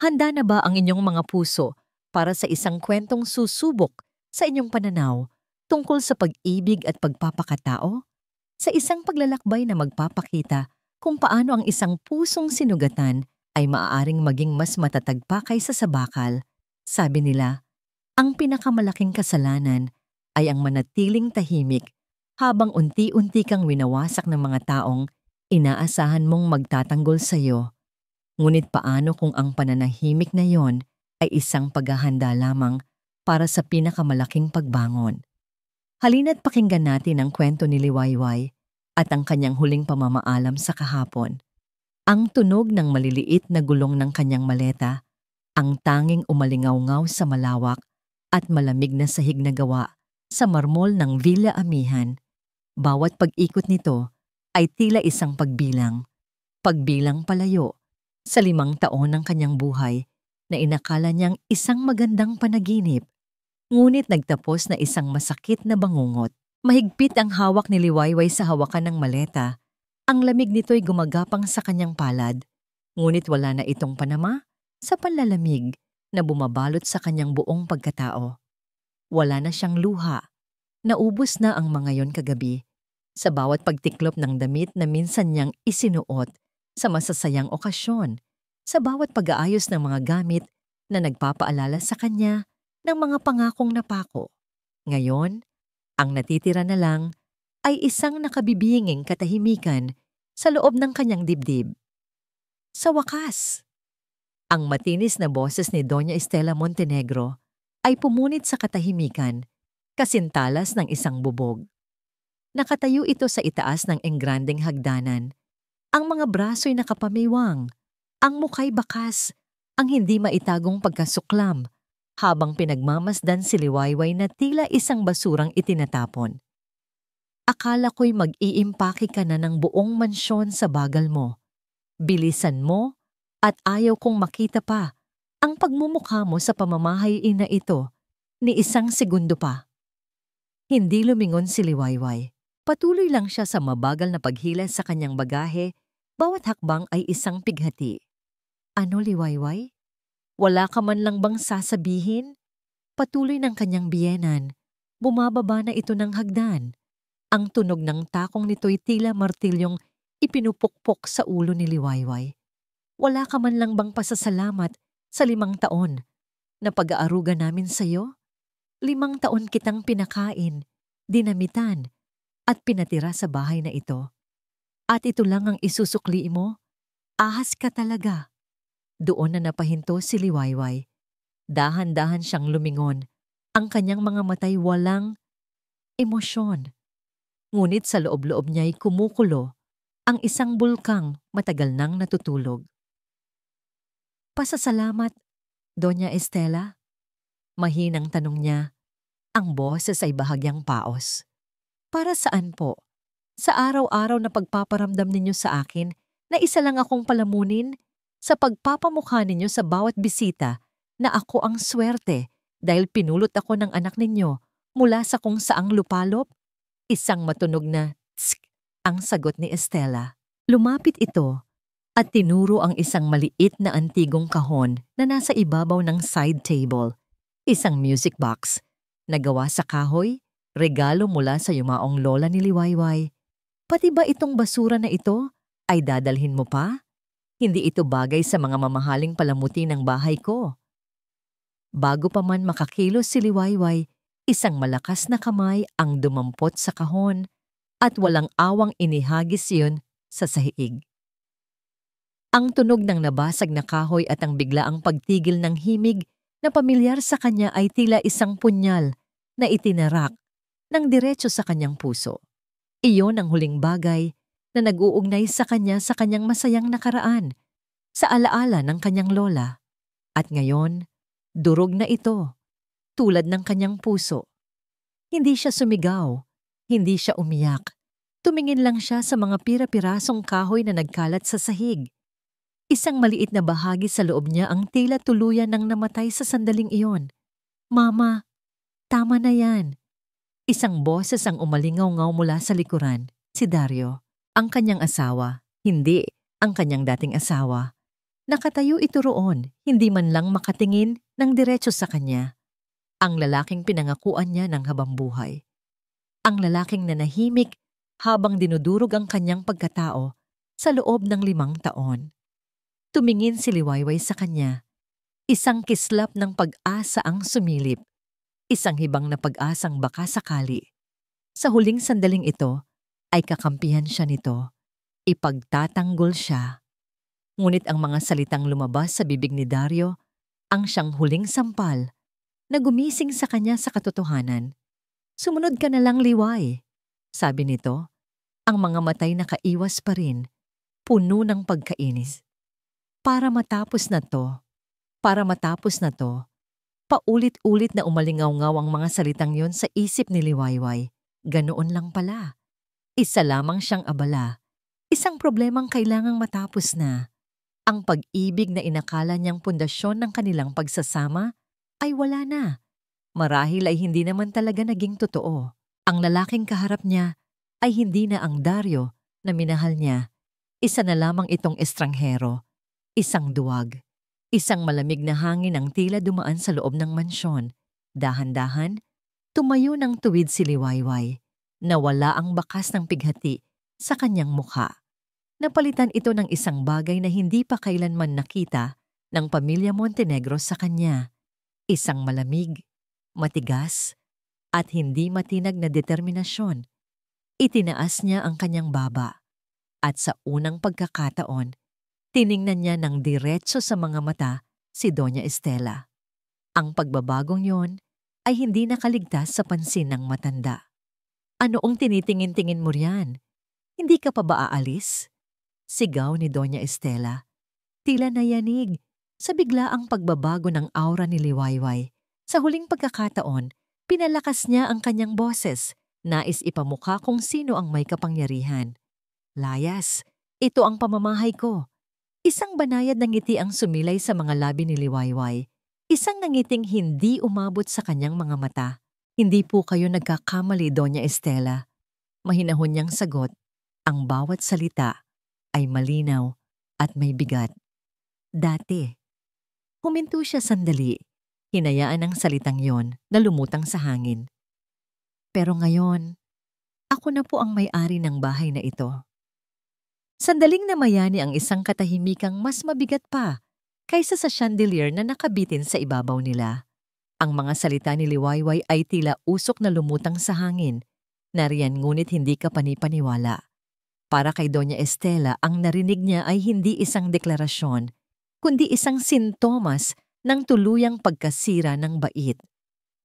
Handa na ba ang inyong mga puso para sa isang kwentong susubok sa inyong pananaw tungkol sa pag-ibig at pagpapakatao? Sa isang paglalakbay na magpapakita kung paano ang isang pusong sinugatan ay maaaring maging mas matatag pa kaysa sa bakal. Sabi nila, ang pinakamalaking kasalanan ay ang manatiling tahimik habang unti-unti kang winawasak ng mga taong inaasahan mong magtatanggol sa iyo. Ngunit paano kung ang pananahimik na yon ay isang paghahanda lamang para sa pinakamalaking pagbangon? Halina't pakinggan natin ang kwento ni Liwayway at ang kanyang huling pamamaalam sa kahapon. Ang tunog ng maliliit na gulong ng kanyang maleta, ang tanging umalingaw-ngaw sa malawak at malamig na sahig na gawa sa marmol ng Villa Amihan. Bawat pag-ikot nito ay tila isang pagbilang palayo sa 5 taon ng kanyang buhay na inakala niyang isang magandang panaginip, ngunit nagtapos na isang masakit na bangungot. Mahigpit ang hawak ni Liwayway sa hawakan ng maleta. Ang lamig nito'y gumagapang sa kanyang palad, ngunit wala na itong panama sa panlalamig na bumabalot sa kanyang buong pagkatao. Wala na siyang luha. Naubos na ang mga yon kagabi sa bawat pagtiklop ng damit na minsan niyang isinuot sa masasayang okasyon, sa bawat pag-aayos ng mga gamit na nagpapaalala sa kanya ng mga pangakong napako. Ngayon, ang natitira na lang ay isang nakabibinging katahimikan sa loob ng kanyang dibdib. Sa wakas, ang matinis na boses ni Doña Estela Montenegro ay pumunit sa katahimikan, kasintalas ng isang bubog. Nakatayo ito sa itaas ng engrandeng hagdanan. Ang mga braso'y nakapamiwang, ang mukha'y bakas, ang hindi maitagong pagkasuklam, habang pinagmamasdan si Liwayway na tila isang basurang itinatapon. Akala ko'y mag-iimpake ka na ng buong mansyon sa bagal mo. Bilisan mo at ayaw kong makita pa ang pagmumukha mo sa pamamahayin na ito ni isang segundo pa. Hindi lumingon si Liwayway. Patuloy lang siya sa mabagal na paghila sa kanyang bagahe, bawat hakbang ay isang pighati. Ano, Liwayway? Wala ka man lang bang sasabihin? Patuloy ng kanyang biyenan. Bumababa na ito ng hagdan. Ang tunog ng takong nito'y tila martilyong ipinupukpok sa ulo ni Liwayway. Wala ka man lang bang pasasalamat sa 5 taon na pag-aaruga namin sa'yo? 5 taon kitang pinakain, dinamitan, at pinatira sa bahay na ito. At ito lang ang isusukli mo? Ahas ka talaga. Doon na napahinto si Liwayway. Dahan-dahan siyang lumingon. Ang kanyang mga matay walang emosyon. Ngunit sa loob-loob niya'y kumukulo ang isang bulkang matagal nang natutulog. Pasasalamat, Doña Estela? Mahinang tanong niya. Ang boses ay bahagyang paos. Para saan po? Sa araw-araw na pagpaparamdam ninyo sa akin na isa lang akong palamunin? Sa pagpapamukha ninyo sa bawat bisita na ako ang swerte dahil pinulot ako ng anak ninyo mula sa kung saang lupalop? Isang matunog na tsk ang sagot ni Estela. Lumapit ito at tinuro ang isang maliit na antigong kahon na nasa ibabaw ng side table. Isang music box na gawa sa kahoy, regalo mula sa yumaong lola ni Liwayway. Pati ba itong basura na ito ay dadalhin mo pa? Hindi ito bagay sa mga mamahaling palamuti ng bahay ko. Bago pa man makakilos si Liwayway, isang malakas na kamay ang dumampot sa kahon at walang awang inihagis yun sa sahig. Ang tunog ng nabasag na kahoy at ang biglaang pagtigil ng himig na pamilyar sa kanya ay tila isang punyal na itinarak ng diretso sa kanyang puso. Iyon ang huling bagay na nag-uugnay sa kanyang masayang nakaraan, sa alaala ng kanyang lola. At ngayon, durog na ito, tulad ng kanyang puso. Hindi siya sumigaw, hindi siya umiyak. Tumingin lang siya sa mga pira-pirasong kahoy na nagkalat sa sahig. Isang maliit na bahagi sa loob niya ang tila tuluyan ng namatay sa sandaling iyon. Mama, tama na yan. Isang boses ang umalingaw-ngaw mula sa likuran, si Dario. Ang kanyang asawa, hindi ang kanyang dating asawa. Nakatayo ito roon, hindi man lang makatingin ng diretso sa kanya. Ang lalaking pinangakuan niya ng habambuhay. Ang lalaking nanahimik habang dinudurog ang kanyang pagkatao sa loob ng 5 taon. Tumingin si Liwayway sa kanya. Isang kislap ng pag-asa ang sumilip. Isang hibang na pag-asang baka sakali. Sa huling sandaling ito, ay kakampihan siya nito. Ipagtatanggol siya. Ngunit ang mga salitang lumabas sa bibig ni Dario, ang siyang huling sampal, na gumising sa kanya sa katotohanan. Sumunod ka na lang, Liway. Sabi nito, ang mga matay nakaiwas pa rin, puno ng pagkainis. Para matapos na to, paulit-ulit na umalingaw-ngaw ang mga salitang yon sa isip ni Liwayway. Ganoon lang pala. Isa lamang siyang abala. Isang problemang kailangang matapos na. Ang pag-ibig na inakala niyang pundasyon ng kanilang pagsasama ay wala na. Marahil ay hindi naman talaga naging totoo. Ang lalaking kaharap niya ay hindi na ang Dario na minahal niya. Isa na lamang itong estranghero. Isang duwag. Isang malamig na hangin ang tila dumaan sa loob ng mansyon. Dahan-dahan, tumayo ng tuwid si Liwayway. Nawala ang bakas ng pighati sa kanyang mukha. Napalitan ito ng isang bagay na hindi pa kailanman nakita ng pamilya Montenegro sa kanya. Isang malamig, matigas, at hindi matinag na determinasyon. Itinaas niya ang kanyang baba at sa unang pagkakataon, tiningnan niya ng diretso sa mga mata si Doña Estela. Ang pagbabagong yon ay hindi nakaligtas sa pansin ng matanda. Anoong tinitingin-tingin mo riyan? Hindi ka pa ba aalis? Sigaw ni Doña Estela. Tila nayanig sa biglaang pagbabago ng aura ni Liwayway. Sa huling pagkakataon, pinalakas niya ang kanyang boses. Nais ipamukha kung sino ang may kapangyarihan. Layas, ito ang pamamahay ko. Isang banayad na ngiti ang sumilay sa mga labi ni Liwayway. Isang nangiting hindi umabot sa kanyang mga mata. Hindi po kayo nagkakamali, Doña Estela. Mahinahon niyang sagot. Ang bawat salita ay malinaw at may bigat. Dati. Huminto siya sandali. Hinayaan ang salitang yon na lumutang sa hangin. Pero ngayon, ako na po ang may-ari ng bahay na ito. Sandaling namayani ang isang katahimikang mas mabigat pa kaysa sa chandelier na nakabitin sa ibabaw nila. Ang mga salita ni Liwayway ay tila usok na lumutang sa hangin. Nariyan ngunit hindi ka panipaniwala. Para kay Doña Estela, ang narinig niya ay hindi isang deklarasyon, kundi isang sintomas ng tuluyang pagkasira ng bait.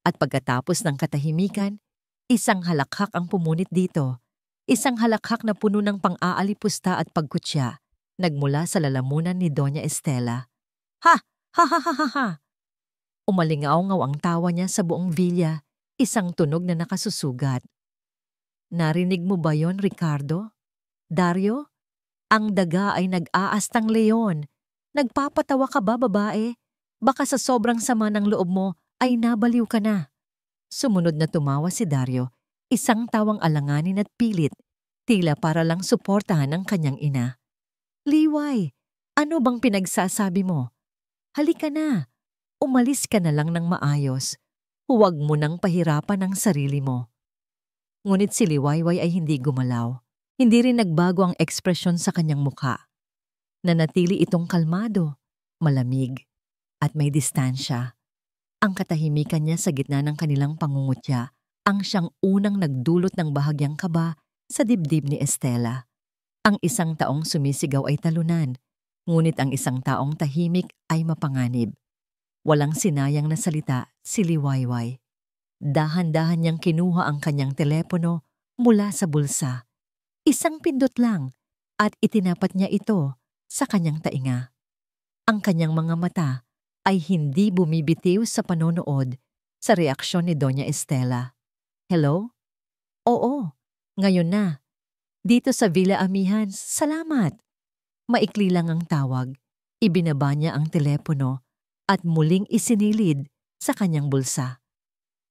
At pagkatapos ng katahimikan, isang halakhak ang pumunit dito. Isang halakhak na puno ng pang-aalipusta at pagkutya, nagmula sa lalamunan ni Doña Estela. Ha! Ha ha ha ha ha! Umalingaw-ngaw ang tawa niya sa buong vilya, isang tunog na nakasusugat. Narinig mo ba yon, Ricardo? Dario? Ang daga ay nag-aastang leon. Nagpapatawa ka ba, babae? Baka sa sobrang sama ng loob mo ay nabaliw ka na. Sumunod na tumawa si Dario, isang tawang alanganin at pilit, tila para lang suportahan ang kanyang ina. Liway, ano bang pinagsasabi mo? Halika na, umalis ka na lang ng maayos. Huwag mo nang pahirapan ang sarili mo. Ngunit si Liwayway ay hindi gumalaw. Hindi rin nagbago ang ekspresyon sa kanyang mukha. Nanatili itong kalmado, malamig, at may distansya. Ang katahimikan niya sa gitna ng kanilang pangungutya ang siyang unang nagdulot ng bahagyang kaba sa dibdib ni Estela. Ang isang taong sumisigaw ay talunan, ngunit ang isang taong tahimik ay mapanganib. Walang sinayang na salita si Liwayway. Dahan-dahan niyang kinuha ang kanyang telepono mula sa bulsa. Isang pindot lang at itinapat niya ito sa kanyang tainga. Ang kanyang mga mata ay hindi bumibitiw sa panonood sa reaksyon ni Doña Estela. Hello? Oo, ngayon na. Dito sa Villa Amihan, salamat. Maikli lang ang tawag. Ibinaba niya ang telepono at muling isinilid sa kanyang bulsa.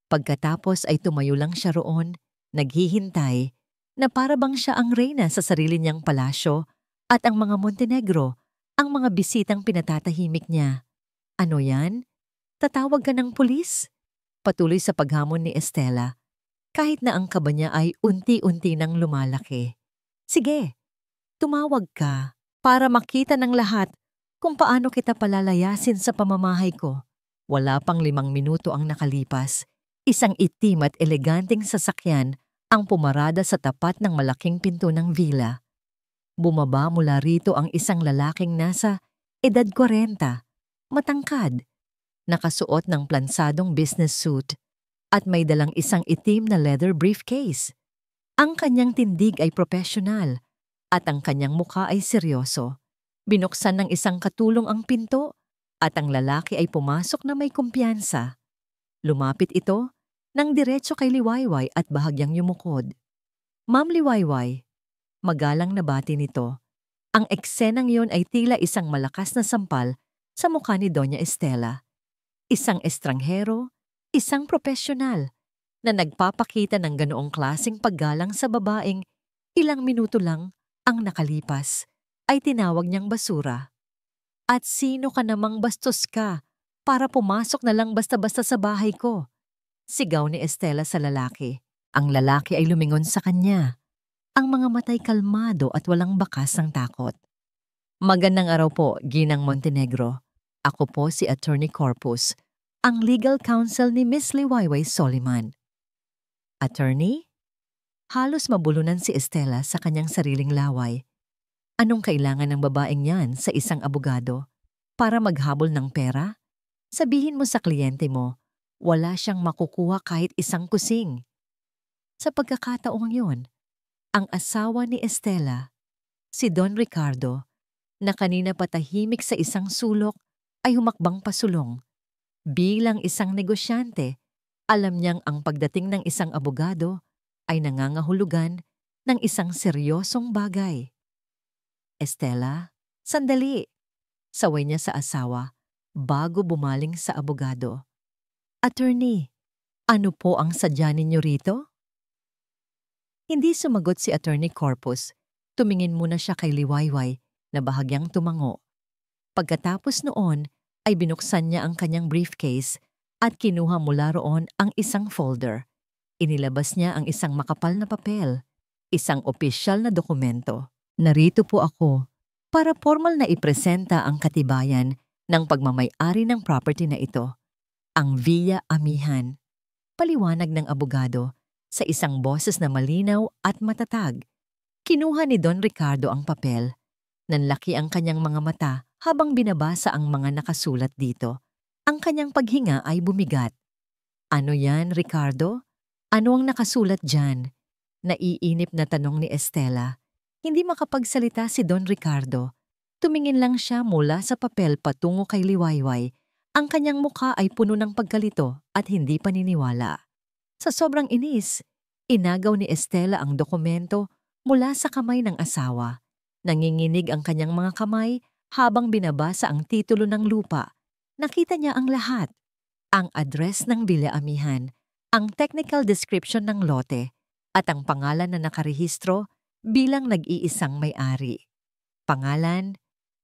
Pagkatapos ay tumayo lang siya roon, naghihintay, na para bang siya ang reyna sa sarili niyang palasyo at ang mga Montenegro Ang mga bisitang pinatatahimik niya. Ano yan? Tatawag ka ng pulis? Patuloy sa paghamon ni Estela, kahit na ang kaba niya ay unti-unti nang lumalaki. Sige, tumawag ka para makita ng lahat kung paano kita palalayasin sa pamamahay ko. Wala pang 5 minuto ang nakalipas. Isang itim at eleganteng sasakyan ang pumarada sa tapat ng malaking pinto ng villa. Bumaba mula rito ang isang lalaking nasa edad 40, matangkad, nakasuot ng plansadong business suit at may dalang isang itim na leather briefcase. Ang kanyang tindig ay profesional at ang kanyang mukha ay seryoso. Binuksan ng isang katulong ang pinto at ang lalaki ay pumasok na may kumpiyansa. Lumapit ito nang diretso kay Liwayway at bahagyang yumukod. Ma'am Liwayway, magalang na bati nito. Ang eksenang yon ay tila isang malakas na sampal sa mukha ni Doña Estela. Isang estranghero, isang profesional na nagpapakita ng ganoong klaseng paggalang sa babaeng ilang minuto lang ang nakalipas ay tinawag niyang basura. At sino ka namang bastos ka para pumasok na lang basta-basta sa bahay ko? Sigaw ni Estela sa lalaki. Ang lalaki ay lumingon sa kanya. Ang mga matay kalmado at walang bakas ng takot. Magandang araw po, Ginang Montenegro. Ako po si Attorney Corpus, ang legal counsel ni Miss Liwayway Soliman. Attorney? Halos mabulunan si Estela sa kanyang sariling laway. Anong kailangan ng babaeng yan sa isang abogado? Para maghabol ng pera? Sabihin mo sa kliyente mo, wala siyang makukuha kahit isang kusing. Sa pagkakataong yon, ang asawa ni Estela, si Don Ricardo, na kanina patahimik sa isang sulok, ay humakbang pasulong. Bilang isang negosyante, alam niyang ang pagdating ng isang abogado ay nangangahulugan ng isang seryosong bagay. Estela, sandali! Saway niya sa asawa bago bumaling sa abogado. Attorney, ano po ang sadya ninyo rito? Hindi sumagot si Attorney Corpus. Tumingin muna siya kay Liwayway na bahagyang tumango. Pagkatapos noon ay binuksan niya ang kanyang briefcase at kinuha mula roon ang isang folder. Inilabas niya ang isang makapal na papel, isang opisyal na dokumento. Narito po ako para formal na ipresenta ang katibayan ng pagmamay-ari ng property na ito, ang Villa Amihan. Paliwanag ng abogado sa isang boses na malinaw at matatag. Kinuha ni Don Ricardo ang papel. Nanlaki ang kanyang mga mata habang binabasa ang mga nakasulat dito. Ang kanyang paghinga ay bumigat. Ano yan, Ricardo? Ano ang nakasulat dyan? Naiinip na tanong ni Estela. Hindi makapagsalita si Don Ricardo. Tumingin lang siya mula sa papel patungo kay Liwayway. Ang kanyang mukha ay puno ng pagkalito at hindi paniniwala. Sa sobrang inis, inagaw ni Estela ang dokumento mula sa kamay ng asawa. Nanginginig ang kanyang mga kamay habang binabasa ang titulo ng lupa. Nakita niya ang lahat. Ang address ng Villa Amihan, ang technical description ng lote, at ang pangalan na nakarehistro bilang nag-iisang may-ari. Pangalan,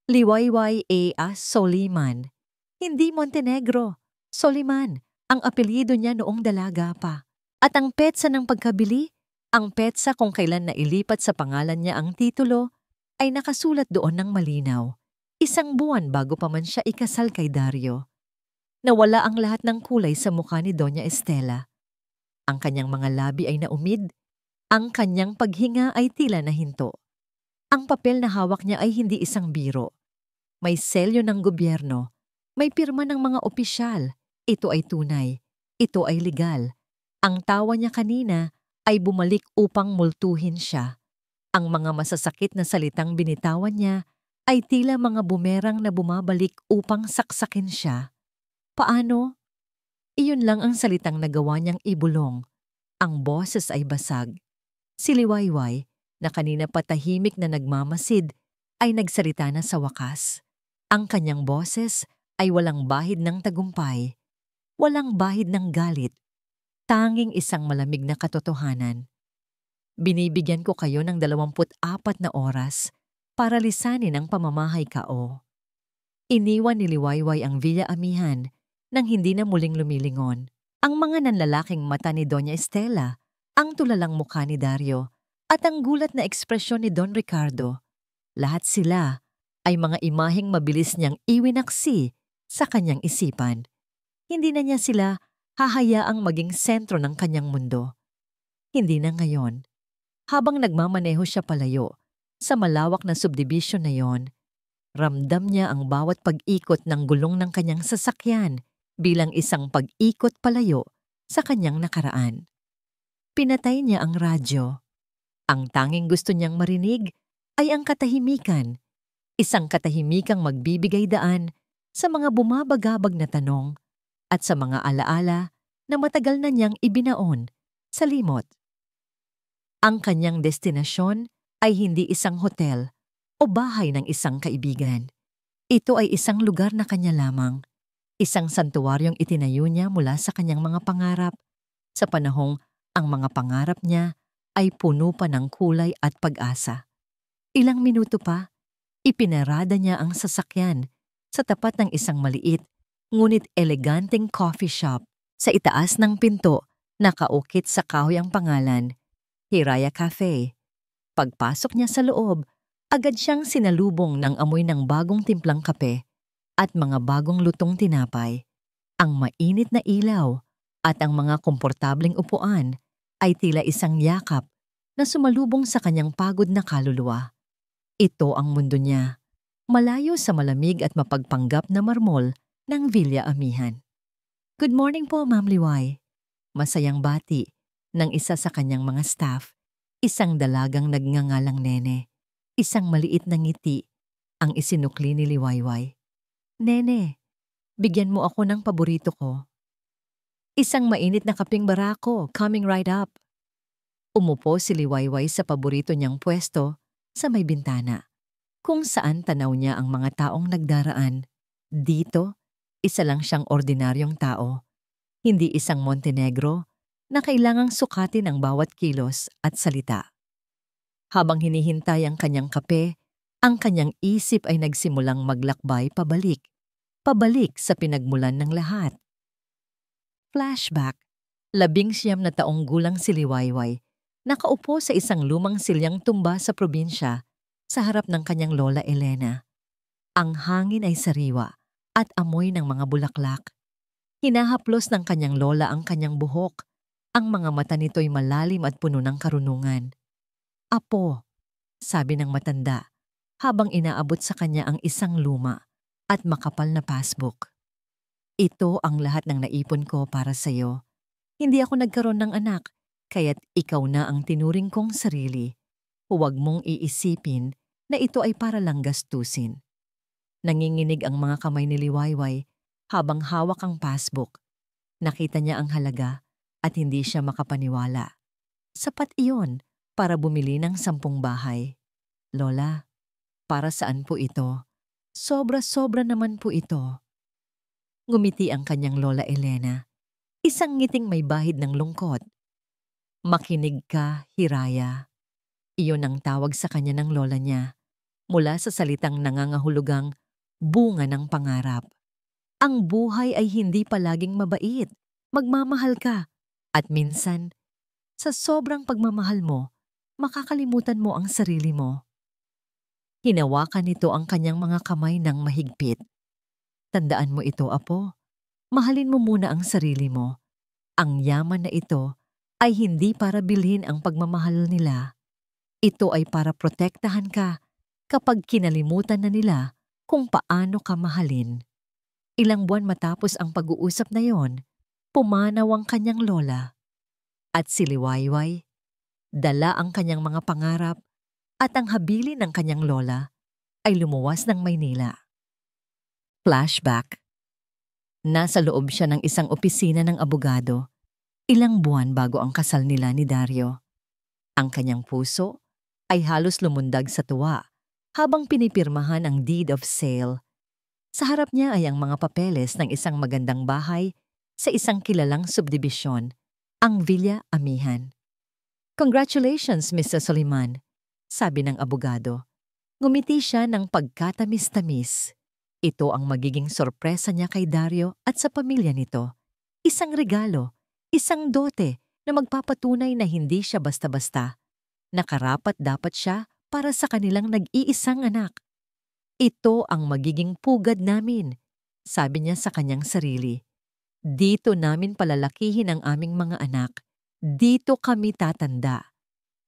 Liwayway A. Soliman. Hindi Montenegro, Soliman, ang apelyido niya noong dalaga pa. At ang petsa ng pagkabili, ang petsa kung kailan nailipat sa pangalan niya ang titulo, ay nakasulat doon ng malinaw. 1 buwan bago pa man siya ikasal kay Dario. Nawala ang lahat ng kulay sa mukha ni Doña Estela. Ang kanyang mga labi ay naumid, ang kanyang paghinga ay tila nahinto. Ang papel na hawak niya ay hindi isang biro. May selyo ng gobyerno. May pirma ng mga opisyal. Ito ay tunay. Ito ay legal. Ang tawa niya kanina ay bumalik upang multuhin siya. Ang mga masasakit na salitang binitawan niya ay tila mga bumerang na bumabalik upang saksakin siya. Paano? Iyon lang ang salitang nagawa niyang ibulong. Ang boses ay basag. Si Liwayway, na kanina patahimik na nagmamasid, ay nagsalita na sa wakas. Ang kanyang boses ay walang bahid ng tagumpay, walang bahid ng galit, tanging isang malamig na katotohanan. Binibigyan ko kayo ng 24 na oras para lisanin ang pamamahay kao. Iniwan ni Liwayway ang Villa Amihan nang hindi na muling lumilingon. Ang mga nanlalaking mata ni Doña Estela, ang tulalang mukha ni Dario, at ang gulat na ekspresyon ni Don Ricardo. Lahat sila ay mga imaheng mabilis niyang iwinaksi sa kanyang isipan. Hindi na niya sila hahayaang maging sentro ng kanyang mundo. Hindi na ngayon. Habang nagmamaneho siya palayo sa malawak na subdivision na yon, ramdam niya ang bawat pag-ikot ng gulong ng kanyang sasakyan bilang isang pag-ikot palayo sa kanyang nakaraan. Pinatay niya ang radyo. Ang tanging gusto niyang marinig ay ang katahimikan, isang katahimikang magbibigay daan sa mga bumabagabag na tanong at sa mga alaala na matagal na niyang ibinaon sa limot. Ang kanyang destinasyon ay hindi isang hotel o bahay ng isang kaibigan. Ito ay isang lugar na kanya lamang, isang santuaryong itinayo niya mula sa kanyang mga pangarap, sa panahong ang mga pangarap niya ay puno pa ng kulay at pag-asa. Ilang minuto pa, ipinarada niya ang sasakyan sa tapat ng isang maliit ngunit eleganteng coffee shop. Sa itaas ng pinto, nakaukit sa kahoy ang pangalan, Hiraya Cafe. Pagpasok niya sa loob, agad siyang sinalubong ng amoy ng bagong timplang kape at mga bagong lutong tinapay. Ang mainit na ilaw at ang mga komportableng upuan ay tila isang yakap na sumalubong sa kanyang pagod na kaluluwa. Ito ang mundo niya, malayo sa malamig at mapagpanggap na marmol ng Villa Amihan. "Good morning po, Ma'am Liway." Masayang bati ng isa sa kanyang mga staff, isang dalagang nagngangalang Nene. Isang maliit na ngiti ang isinukli ni Liwayway. "Nene, bigyan mo ako ng paborito ko." "Isang mainit na kapeng barako, coming right up." Umupo si Liwayway sa paborito niyang pwesto sa may bintana, kung saan tanaw niya ang mga taong nagdaraan. Dito, isa lang siyang ordinaryong tao, hindi isang Montenegro na kailangang sukatin ang bawat kilos at salita. Habang hinihintay ang kanyang kape, ang kanyang isip ay nagsimulang maglakbay pabalik sa pinagmulan ng lahat. Flashback, 19 na taong gulang si Liwayway, nakaupo sa isang lumang silyang tumba sa probinsya sa harap ng kanyang lola Elena. Ang hangin ay sariwa at amoy ng mga bulaklak. Hinahaplos ng kanyang lola ang kanyang buhok. Ang mga mata nito'y malalim at puno ng karunungan. "Apo," sabi ng matanda, habang inaabot sa kanya ang isang luma at makapal na passbook. "Ito ang lahat ng naipon ko para sa'yo. Hindi ako nagkaroon ng anak, kaya't ikaw na ang tinuring kong sarili. Huwag mong iisipin na ito ay para lang gastusin." Nanginginig ang mga kamay ni Liwayway habang hawak ang passbook. Nakita niya ang halaga at hindi siya makapaniwala. Sapat iyon para bumili ng 10 bahay. "Lola, para saan po ito? Sobra-sobra naman po ito." Ngumiti ang kanyang lola Elena, isang ngiting may bahid ng lungkot. "Makinig ka, Hiraya." Iyon ang tawag sa kanya ng lola niya, mula sa salitang nangangahulugang bunga ng pangarap. Ang buhay ay hindi palaging mabait. Magmamahal ka. At minsan, sa sobrang pagmamahal mo, makakalimutan mo ang sarili mo. Hinawakan nito ang kanyang mga kamay ng mahigpit. "Tandaan mo ito, apo. Mahalin mo muna ang sarili mo. Ang yaman na ito ay hindi para bilhin ang pagmamahal nila. Ito ay para protektahan ka kapag kinalimutan na nila kung paano ka mahalin." Ilang buwan matapos ang pag-uusap na yon, pumanaw ang kanyang lola. At si Liwayway, dala ang kanyang mga pangarap at ang habilin ng kanyang lola, ay lumuwas ng Maynila. Flashback. Nasa loob siya ng isang opisina ng abogado, ilang buwan bago ang kasal nila ni Dario. Ang kanyang puso ay halos lumundag sa tuwa habang pinipirmahan ang deed of sale. Sa harap niya ay ang mga papeles ng isang magandang bahay sa isang kilalang subdibisyon, ang Villa Amihan. "Congratulations, Mr. Soliman," sabi ng abogado. Ngumiti siya ng pagkatamis-tamis. Ito ang magiging sorpresa niya kay Dario at sa pamilya nito. Isang regalo, isang dote na magpapatunay na hindi siya basta-basta. Nakarapat dapat siya para sa kanilang nag-iisang anak. Ito ang magiging pugad namin, sabi niya sa kanyang sarili. Dito namin palalakihin ang aming mga anak. Dito kami tatanda.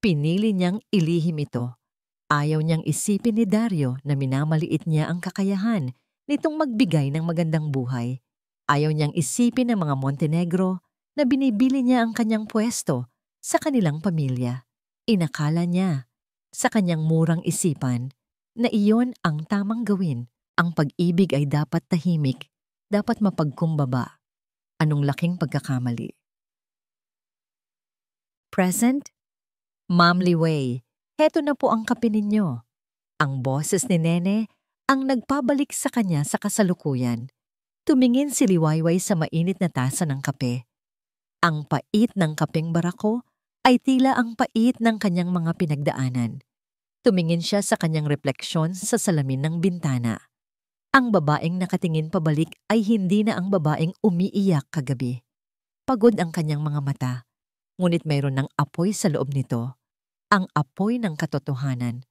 Pinili niyang ilihim ito. Ayaw niyang isipin ni Dario na minamaliit niya ang kakayahan nitong magbigay ng magandang buhay. Ayaw niyang isipin ng mga Montenegro na binibili niya ang kanyang pwesto sa kanilang pamilya. Inakala niya, sa kanyang murang isipan, na iyon ang tamang gawin. Ang pag-ibig ay dapat tahimik, dapat mapagkumbaba. Anong laking pagkakamali. Present? Ma'am Liway, heto na po ang kape ninyo. Ang boses ni Nene ang nagpabalik sa kanya sa kasalukuyan. Tumingin si Liwayway sa mainit na tasa ng kape. Ang pait ng kapeng barako ay tila ang pait ng kanyang mga pinagdaanan. Tumingin siya sa kanyang refleksyon sa salamin ng bintana. Ang babaeng nakatingin pabalik ay hindi na ang babaeng umiiyak kagabi. Pagod ang kanyang mga mata, ngunit mayroon ng apoy sa loob nito. Ang apoy ng katotohanan.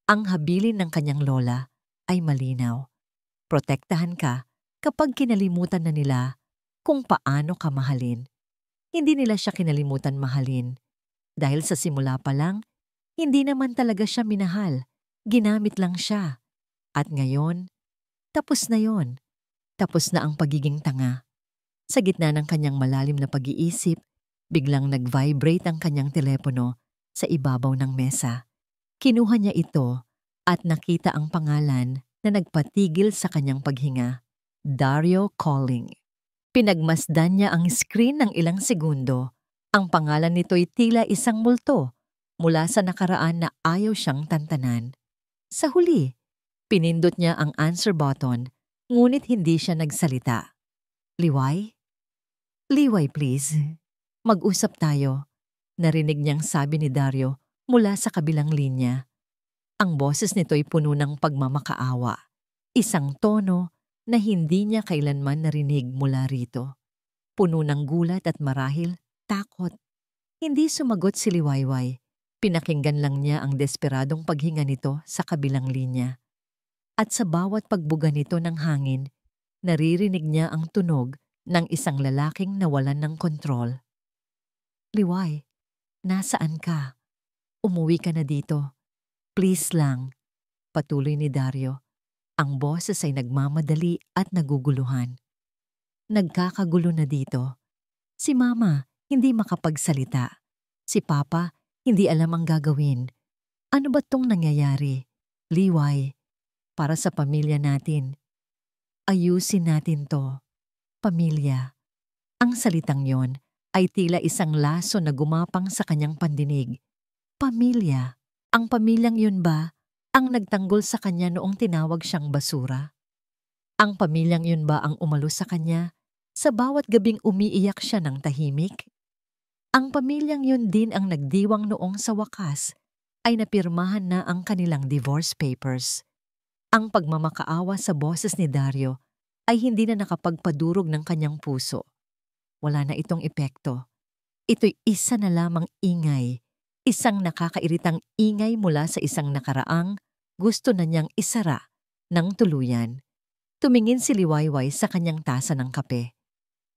Ang habilin ng kanyang lola ay malinaw. Protektahan ka kapag kinalimutan na nila kung paano ka mahalin. Hindi nila siya kinalimutan mahalin. Dahil sa simula pa lang, hindi naman talaga siya minahal. Ginamit lang siya. At ngayon, tapos na yon. Tapos na ang pagiging tanga. Sa gitna ng kanyang malalim na pag-iisip, biglang nag-vibrate ang kanyang telepono sa ibabaw ng mesa. Kinuha niya ito at nakita ang pangalan na nagpatigil sa kanyang paghinga. Dario calling. Pinagmasdan niya ang screen ng ilang segundo. Ang pangalan nito'y tila isang multo mula sa nakaraan na ayaw siyang tantanan. Sa huli, pinindot niya ang answer button, ngunit hindi siya nagsalita. Liway? Liway, please. Mag-usap tayo. Narinig niyang sabi ni Dario mula sa kabilang linya. Ang boses nito'y puno ng pagmamakaawa. Isang tono na hindi niya kailanman narinig mula rito. Puno ng gulat at marahil takot. Hindi sumagot si Liwayway. Pinakinggan lang niya ang desperadong paghinga nito sa kabilang linya. At sa bawat pagbuga nito ng hangin, naririnig niya ang tunog ng isang lalaking nawalan ng kontrol. Liway, nasaan ka? Umuwi ka na dito. Please lang. Patuloy ni Dario. Ang boses ay nagmamadali at naguguluhan. Nagkakagulo na dito. Si Mama hindi makapagsalita. Si Papa hindi alam ang gagawin. Ano ba tong nangyayari? Liway, para sa pamilya natin. Ayusin natin to. Pamilya. Ang salitang yon ay tila isang laso na gumapang sa kanyang pandinig. Pamilya. Ang pamilyang yun ba ang nagtanggol sa kanya noong tinawag siyang basura? Ang pamilyang yun ba ang umalo sa kanya sa bawat gabing umiiyak siya ng tahimik? Ang pamilyang yun din ang nagdiwang noong sa wakas ay napirmahan na ang kanilang divorce papers. Ang pagmamakaawa sa boses ni Dario ay hindi na nakapagpadurog ng kanyang puso. Wala na itong epekto. Ito'y isa na lamang ingay, isang nakakairitang ingay mula sa isang nakaraang gusto na niyang isara ng tuluyan. Tumingin si Liwayway sa kanyang tasa ng kape.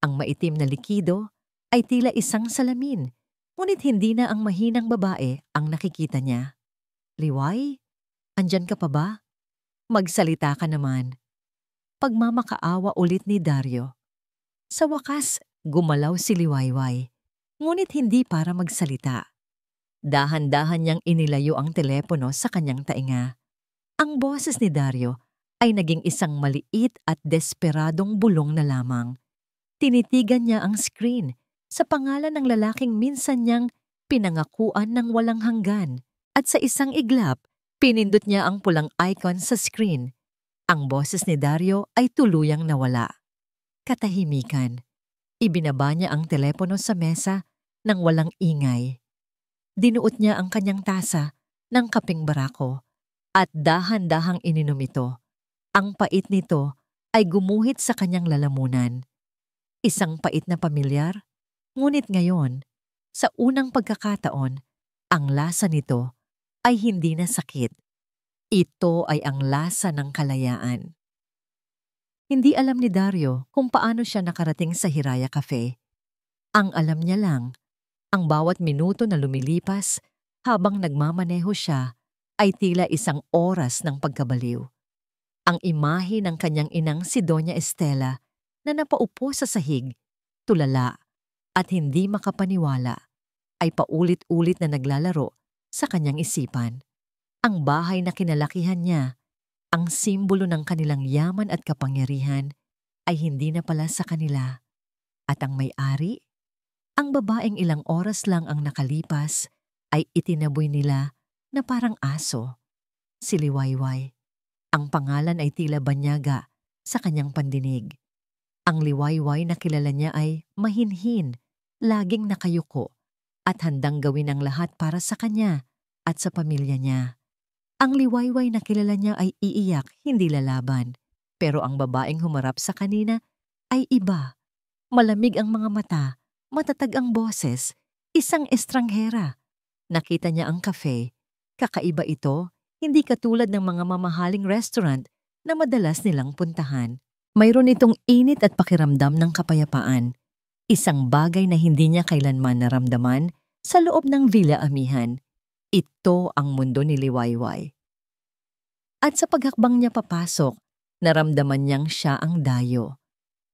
Ang maitim na likido ay tila isang salamin, ngunit hindi na ang mahinang babae ang nakikita niya. Liway, andyan ka pa ba? Magsalita ka naman. Pagmamakaawa ulit ni Dario. Sa wakas, gumalaw si Liwayway, ngunit hindi para magsalita. Dahan-dahan niyang inilayo ang telepono sa kanyang tainga. Ang boses ni Dario ay naging isang maliit at desperadong bulong na lamang. Tinitigan niya ang screen sa pangalan ng lalaking minsan niyang pinangakuan ng walang hanggan at sa isang iglap, pinindot niya ang pulang icon sa screen. Ang boses ni Dario ay tuluyang nawala. Katahimikan. Ibinaba niya ang telepono sa mesa nang walang ingay. Dinuot niya ang kanyang tasa ng kapeng barako at dahan-dahang ininom ito. Ang pait nito ay gumuhit sa kanyang lalamunan. Isang pait na pamilyar, ngunit ngayon, sa unang pagkakataon, ang lasa nito ay hindi na sakit. Ito ay ang lasa ng kalayaan. Hindi alam ni Dario kung paano siya nakarating sa Hiraya Cafe. Ang alam niya lang, ang bawat minuto na lumilipas habang nagmamaneho siya ay tila isang oras ng pagkabaliw. Ang imahe ng kanyang inang si Doña Estela na napaupo sa sahig, tulala at hindi makapaniwala ay paulit-ulit na naglalaro sa kanyang isipan. Ang bahay na kinalakihan niya, ang simbolo ng kanilang yaman at kapangyarihan, ay hindi na pala sa kanila. At ang may-ari, ang babaeng ilang oras lang ang nakalipas, ay itinaboy nila na parang aso. Si Liwayway. Ang pangalan ay tila banyaga sa kanyang pandinig. Ang Liwayway na kilala niya ay mahinhin, laging nakayuko, at handang gawin ang lahat para sa kanya at sa pamilya niya. Ang Liwayway na kilala niya ay iiyak, hindi lalaban. Pero ang babaeng humarap sa kanina ay iba. Malamig ang mga mata, matatag ang boses, isang estranghera. Nakita niya ang cafe. Kakaiba ito, hindi katulad ng mga mamahaling restaurant na madalas nilang puntahan. Mayroon itong init at pakiramdam ng kapayapaan. Isang bagay na hindi niya kailanman naramdaman sa loob ng Villa Amihan. Ito ang mundo ni Liwayway. At sa paghakbang niya papasok, naramdaman niyang siya ang dayo.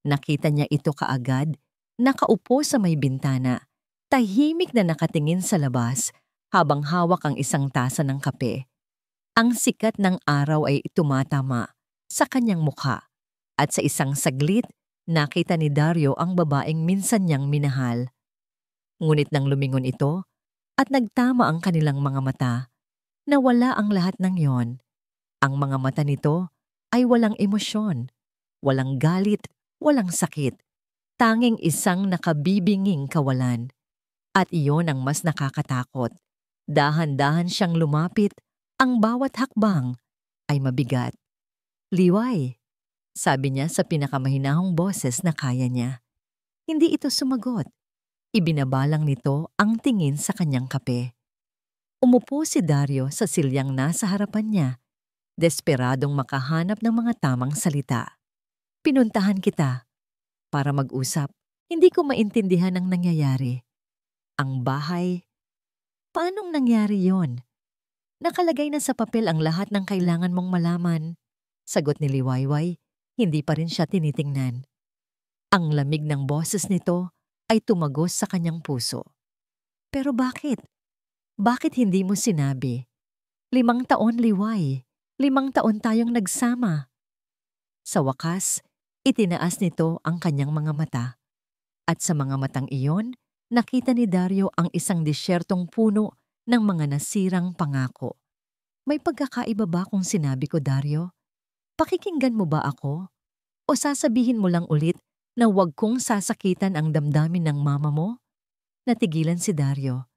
Nakita niya ito kaagad, nakaupo sa may bintana, tahimik na nakatingin sa labas habang hawak ang isang tasa ng kape. Ang sikat ng araw ay tumatama sa kanyang mukha at sa isang saglit, nakita ni Dario ang babaeng minsan niyang minahal. Ngunit nang lumingon ito at nagtama ang kanilang mga mata, nawala ang lahat ng yon. Ang mga mata nito ay walang emosyon, walang galit, walang sakit. Tanging isang nakabibinging kawalan. At iyon ang mas nakakatakot. Dahan-dahan siyang lumapit, ang bawat hakbang ay mabigat. "Liway," sabi niya sa pinakamahinahong boses na kaya niya. Hindi ito sumagot. Ibinabalang nito ang tingin sa kanyang kape. Umupo si Dario sa silyang nasa harapan niya, desperadong makahanap ng mga tamang salita. "Pinuntahan kita para mag-usap. Hindi ko maintindihan ang nangyayari. Ang bahay, paanong nangyari yon? Nakalagay na sa papel ang lahat ng kailangan mong malaman." Sagot ni Liwayway, hindi pa rin siya tinitingnan. Ang lamig ng boses nito ay tumagos sa kanyang puso. "Pero bakit? Bakit hindi mo sinabi? 5 taon, Liway. 5 taon tayong nagsama." Sa wakas, itinaas nito ang kanyang mga mata. At sa mga matang iyon, nakita ni Dario ang isang disyertong puno ng mga nasirang pangako. "May pagkakaiba ba kung sinabi ko, Dario? Pakikinggan mo ba ako? O sasabihin mo lang ulit na huwag kong sasakitan ang damdamin ng mama mo?" Natigilan si Dario.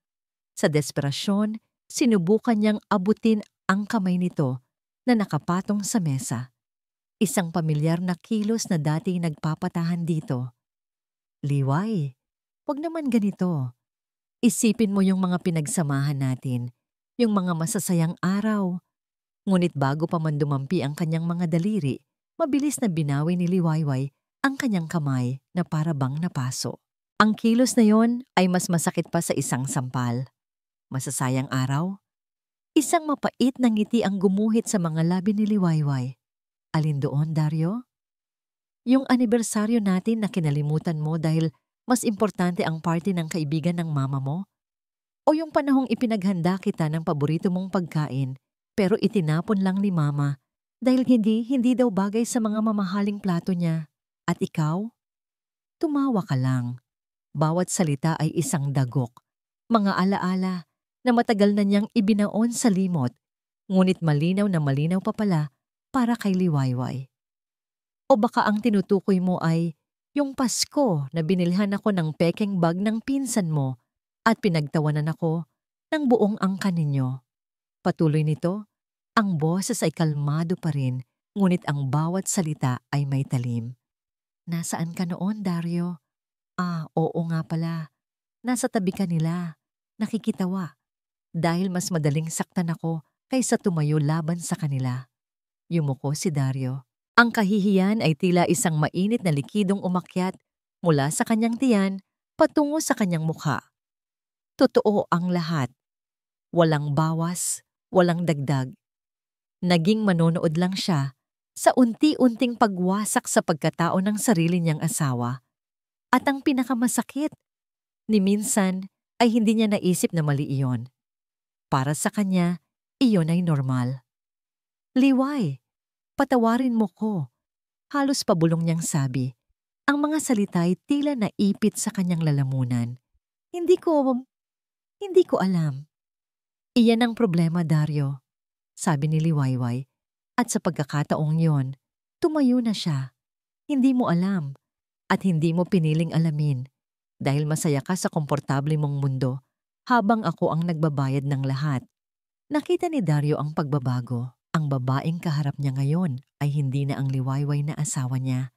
Sa desperasyon, sinubukan niyang abutin ang kamay nito na nakapatong sa mesa. Isang pamilyar na kilos na dati nagpapatahan dito. "Liway, wag naman ganito. Isipin mo yung mga pinagsamahan natin, yung mga masasayang araw." Ngunit bago pa man dumampi ang kanyang mga daliri, mabilis na binawi ni Liwayway ang kanyang kamay na para bang napaso. Ang kilos na yon ay mas masakit pa sa isang sampal. Masasayang araw? Isang mapait na ngiti ang gumuhit sa mga labi ni Liwayway. "Alin doon, Dario? Yung anibersaryo natin na kinalimutan mo dahil mas importante ang party ng kaibigan ng mama mo? O yung panahong ipinaghanda kita ng paborito mong pagkain pero itinapon lang ni mama dahil hindi daw bagay sa mga mamahaling plato niya? At ikaw?" Tumawa ka lang. Bawat salita ay isang dagok. Mga alaala na matagal na niyang ibinaon sa limot, ngunit malinaw na malinaw pa pala para kay Liwayway. O baka ang tinutukoy mo ay yung Pasko na binilhan ako ng pekeng bag ng pinsan mo at pinagtawanan ako ng buong angkan ninyo. Patuloy nito, ang boses ay kalmado pa rin ngunit ang bawat salita ay may talim. Nasaan ka noon, Dario? Oo nga pala. Nasa tabi ka nila. Nakikitawa. Dahil mas madaling saktan ako kaysa tumayo laban sa kanila. Yumuko si Dario. Ang kahihiyan ay tila isang mainit na likidong umakyat mula sa kanyang tiyan patungo sa kanyang mukha. Totoo ang lahat. Walang bawas, walang dagdag. Naging manonood lang siya sa unti-unting pagwasak sa pagkatao ng sarili niyang asawa. At ang pinakamasakit, ni minsan ay hindi niya naisip na mali iyon. Para sa kanya, iyon ay normal. Liway, patawarin mo ko. Halos pabulong niyang sabi. Ang mga salita ay tila naipit sa kanyang lalamunan. Hindi ko alam. Iyan ang problema, Dario, sabi ni Liwayway. At sa pagkakataong yon, tumayo na siya. Hindi mo alam at hindi mo piniling alamin dahil masaya ka sa komportable mong mundo habang ako ang nagbabayad ng lahat. Nakita ni Dario ang pagbabago. Ang babaeng kaharap niya ngayon ay hindi na ang liwayway na asawa niya.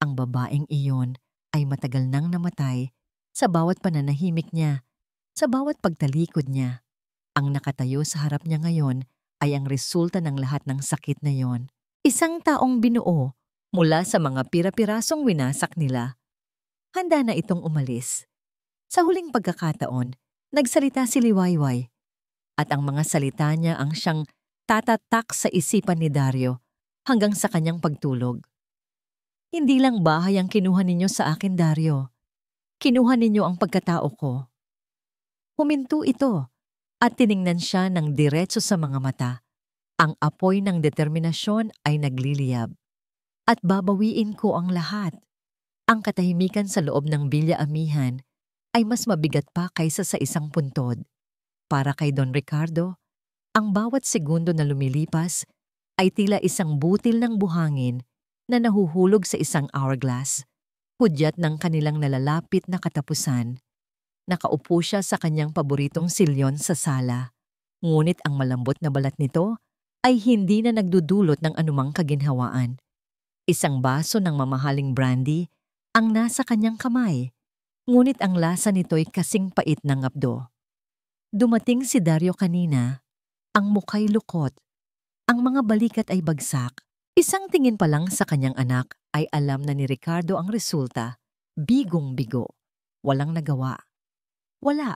Ang babaeng iyon ay matagal nang namatay sa bawat pananahimik niya, sa bawat pagtalikod niya. Ang nakatayo sa harap niya ngayon ay ang resulta ng lahat ng sakit na yon. Isang taong binuo mula sa mga pira-pirasong winasak nila. Handa na itong umalis. Sa huling pagkakataon, nagsalita si Liwayway. At ang mga salita niya ang siyang tatatak sa isipan ni Dario hanggang sa kanyang pagtulog. Hindi lang bahay ang kinuha ninyo sa akin, Dario. Kinuha ninyo ang pagkatao ko. Huminto ito at tiningnan siya ng diretso sa mga mata. Ang apoy ng determinasyon ay nagliliyab. At babawiin ko ang lahat. Ang katahimikan sa loob ng Villa Amihan ay mas mabigat pa kaysa sa isang puntod. Para kay Don Ricardo, ang bawat segundo na lumilipas ay tila isang butil ng buhangin na nahuhulog sa isang hourglass, hudyat ng kanilang nalalapit na katapusan. Nakaupo siya sa kanyang paboritong silyon sa sala, ngunit ang malambot na balat nito ay hindi na nagdudulot ng anumang kaginhawaan. Isang baso ng mamahaling brandy ang nasa kanyang kamay, ngunit ang lasa nito'y kasing pait ng apdo. Dumating si Dario kanina, ang mukha'y lukot, ang mga balikat ay bagsak. Isang tingin pa lang sa kanyang anak ay alam na ni Ricardo ang resulta. Bigong-bigo. Walang nagawa. Wala.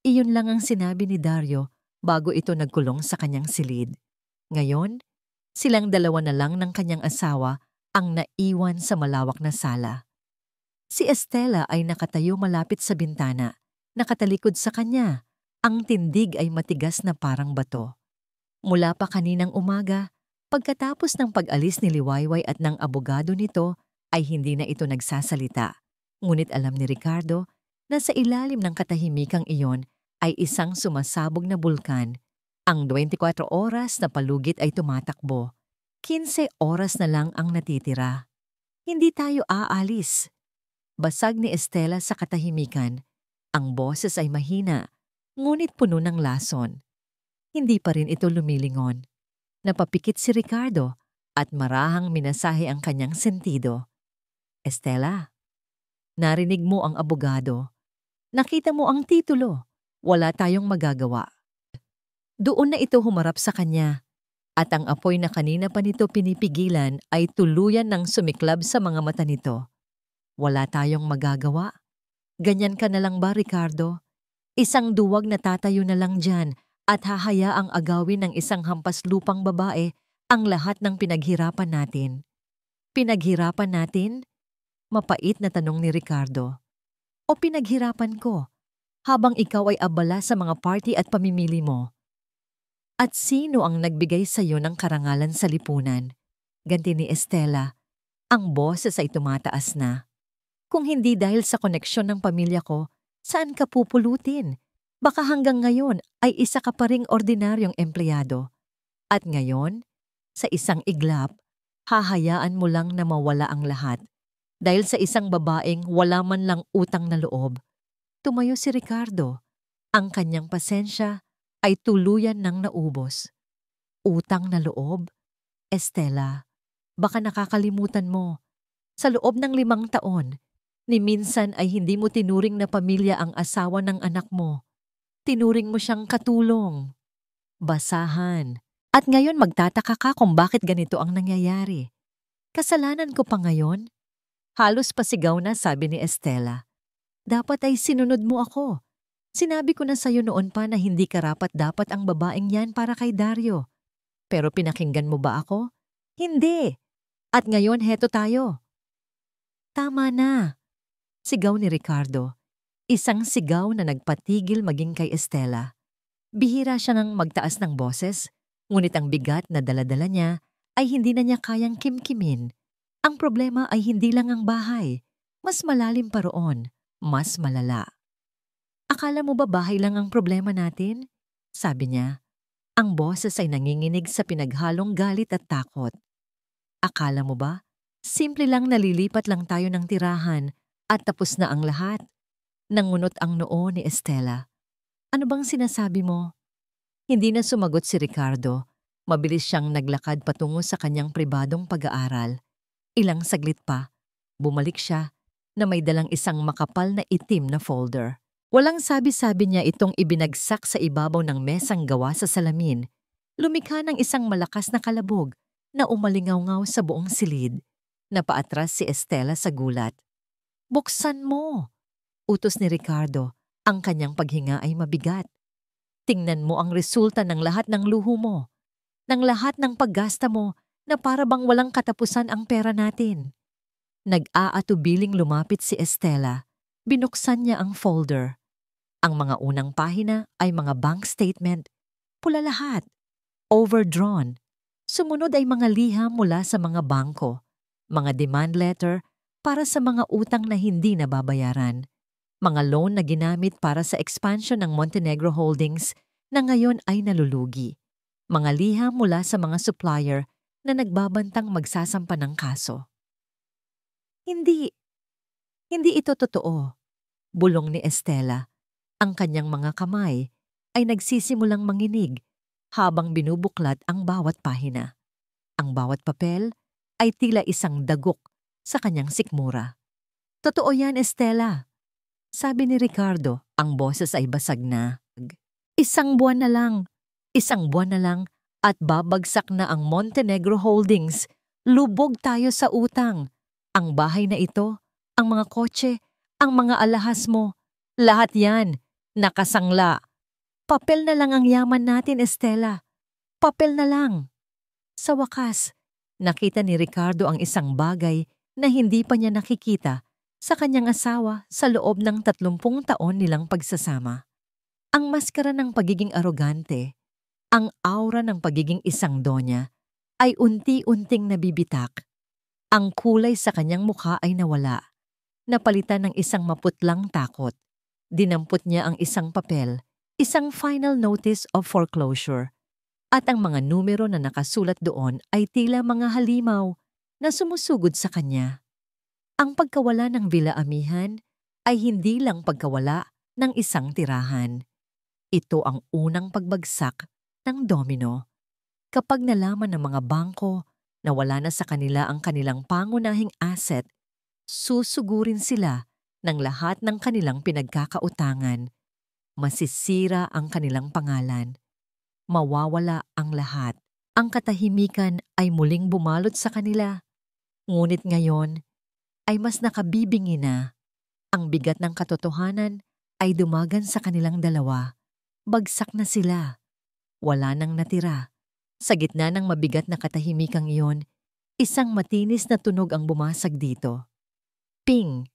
Iyon lang ang sinabi ni Dario bago ito nagkulong sa kanyang silid. Ngayon, silang dalawa na lang ng kanyang asawa ang naiwan sa malawak na sala. Si Estela ay nakatayo malapit sa bintana, nakatalikod sa kanya. Ang tindig ay matigas na parang bato. Mula pa kaninang umaga, pagkatapos ng pag-alis ni Liwayway at ng abogado nito, ay hindi na ito nagsasalita. Ngunit alam ni Ricardo na sa ilalim ng katahimikang iyon ay isang sumasabog na bulkan. Ang 24 oras na palugit ay tumatakbo. 15 oras na lang ang natitira. Hindi tayo aalis. Basag ni Estela sa katahimikan. Ang boses ay mahina, ngunit puno ng lason. Hindi pa rin ito lumilingon. Napapikit si Ricardo at marahang minasahe ang kanyang sentido. Estela, narinig mo ang abogado. Nakita mo ang titulo. Wala tayong magagawa. Doon na ito humarap sa kanya. At ang apoy na kanina pa nito pinipigilan ay tuluyan ng sumiklab sa mga mata nito. Wala tayong magagawa. Ganyan ka na lang ba, Ricardo? Isang duwag na tatayo na lang dyan at hahayaang agawin ng isang hampas lupang babae ang lahat ng pinaghirapan natin. Pinaghirapan natin? Mapait na tanong ni Ricardo. O pinaghirapan ko, habang ikaw ay abala sa mga party at pamimili mo? At sino ang nagbigay sa iyo ng karangalan sa lipunan? Ganti ni Estela. Ang boses ay tumataas na. Kung hindi dahil sa koneksyon ng pamilya ko, saan ka pupulutin? Baka hanggang ngayon ay isa ka pa ring ordinaryong empleyado. At ngayon, sa isang iglap, hahayaan mo lang na mawala ang lahat. Dahil sa isang babaeng wala man lang utang na loob. Tumayo si Ricardo. Ang kanyang pasensya ay tuluyan ng naubos. Utang na loob? Estela, Baka nakakalimutan mo, sa loob ng 5 taon, ni minsan ay hindi mo tinuring na pamilya ang asawa ng anak mo. Tinuring mo siyang katulong, basahan. At ngayon magtataka ka kung bakit ganito ang nangyayari. Kasalanan ko pa ngayon? Halos pasigaw na sabi ni Estela. Dapat ay sinunod mo ako. Sinabi ko na sa'yo noon pa na hindi karapat-dapat ang babaeng yan para kay Dario. Pero pinakinggan mo ba ako? Hindi. At ngayon heto tayo. Tama na. Sigaw ni Ricardo. Isang sigaw na nagpatigil maging kay Estela. Bihira siya ng magtaas ng boses, ngunit ang bigat na daladala niya ay hindi na niya kayang kimkimin. Ang problema ay hindi lang ang bahay. Mas malalim pa roon, mas malala. Akala mo ba bahay lang ang problema natin? Sabi niya. Ang boses ay nanginginig sa pinaghalong galit at takot. Akala mo ba? Simple lang nalilipat lang tayo ng tirahan at tapos na ang lahat. Nangunot ang noo ni Estela. Ano bang sinasabi mo? Hindi na sumagot si Ricardo. Mabilis siyang naglakad patungo sa kanyang pribadong pag-aaral. Ilang saglit pa, bumalik siya na may dalang isang makapal na itim na folder. Walang sabi-sabi niya itong ibinagsak sa ibabaw ng mesang gawa sa salamin. Lumikha ng isang malakas na kalabog na umalingaw-ngaw sa buong silid. Napaatras si Estela sa gulat. Buksan mo! Utos ni Ricardo. Ang kanyang paghinga ay mabigat. Tingnan mo ang resulta ng lahat ng luho mo. Ng lahat ng paggasta mo na para bang walang katapusan ang pera natin. Nag-aatubiling lumapit si Estela. Binuksan niya ang folder. Ang mga unang pahina ay mga bank statement. Pula lahat. Overdrawn. Sumunod ay mga liham mula sa mga bangko. Mga demand letter para sa mga utang na hindi nababayaran. Mga loan na ginamit para sa expansion ng Montenegro Holdings na ngayon ay nalulugi. Mga liham mula sa mga supplier na nagbabantang magsasampa ng kaso. Hindi ito totoo. Bulong ni Estela. Ang kanyang mga kamay ay nagsisimulang manginig habang binubuklat ang bawat pahina. Ang bawat papel ay tila isang dagok sa kanyang sikmura. Totoo yan, Estela. Sabi ni Ricardo, ang boses ay basag na. Isang buwan na lang at babagsak na ang Montenegro Holdings. Lubog tayo sa utang. Ang bahay na ito, ang mga kotse, ang mga alahas mo, lahat yan, nakasangla. Papel na lang ang yaman natin, Estela. Papel na lang. Sa wakas, nakita ni Ricardo ang isang bagay na hindi pa niya nakikita sa kanyang asawa sa loob ng 30 taon nilang pagsasama. Ang maskara ng pagiging arogante, ang aura ng pagiging isang donya, ay unti-unting nabibitak. Ang kulay sa kanyang mukha ay nawala, napalitan ng isang maputlang takot. Dinampot niya ang isang papel, isang final notice of foreclosure, at ang mga numero na nakasulat doon ay tila mga halimaw na sumusugod sa kanya. Ang pagkawala ng Villa Amihan ay hindi lang pagkawala ng isang tirahan. Ito ang unang pagbagsak ng domino. Kapag nalaman ng mga bangko na wala na sa kanila ang kanilang pangunahing asset, susugurin sila ng lahat ng kanilang pinagkakautangan. Masisira ang kanilang pangalan. Mawawala ang lahat. Ang katahimikan ay muling bumalot sa kanila. Ngunit ngayon, ay mas nakabibingi na. Ang bigat ng katotohanan ay dumagan sa kanilang dalawa. Bagsak na sila. Wala nang natira. Sa gitna ng mabigat na katahimikang iyon, isang matinis na tunog ang bumasag dito. Ping!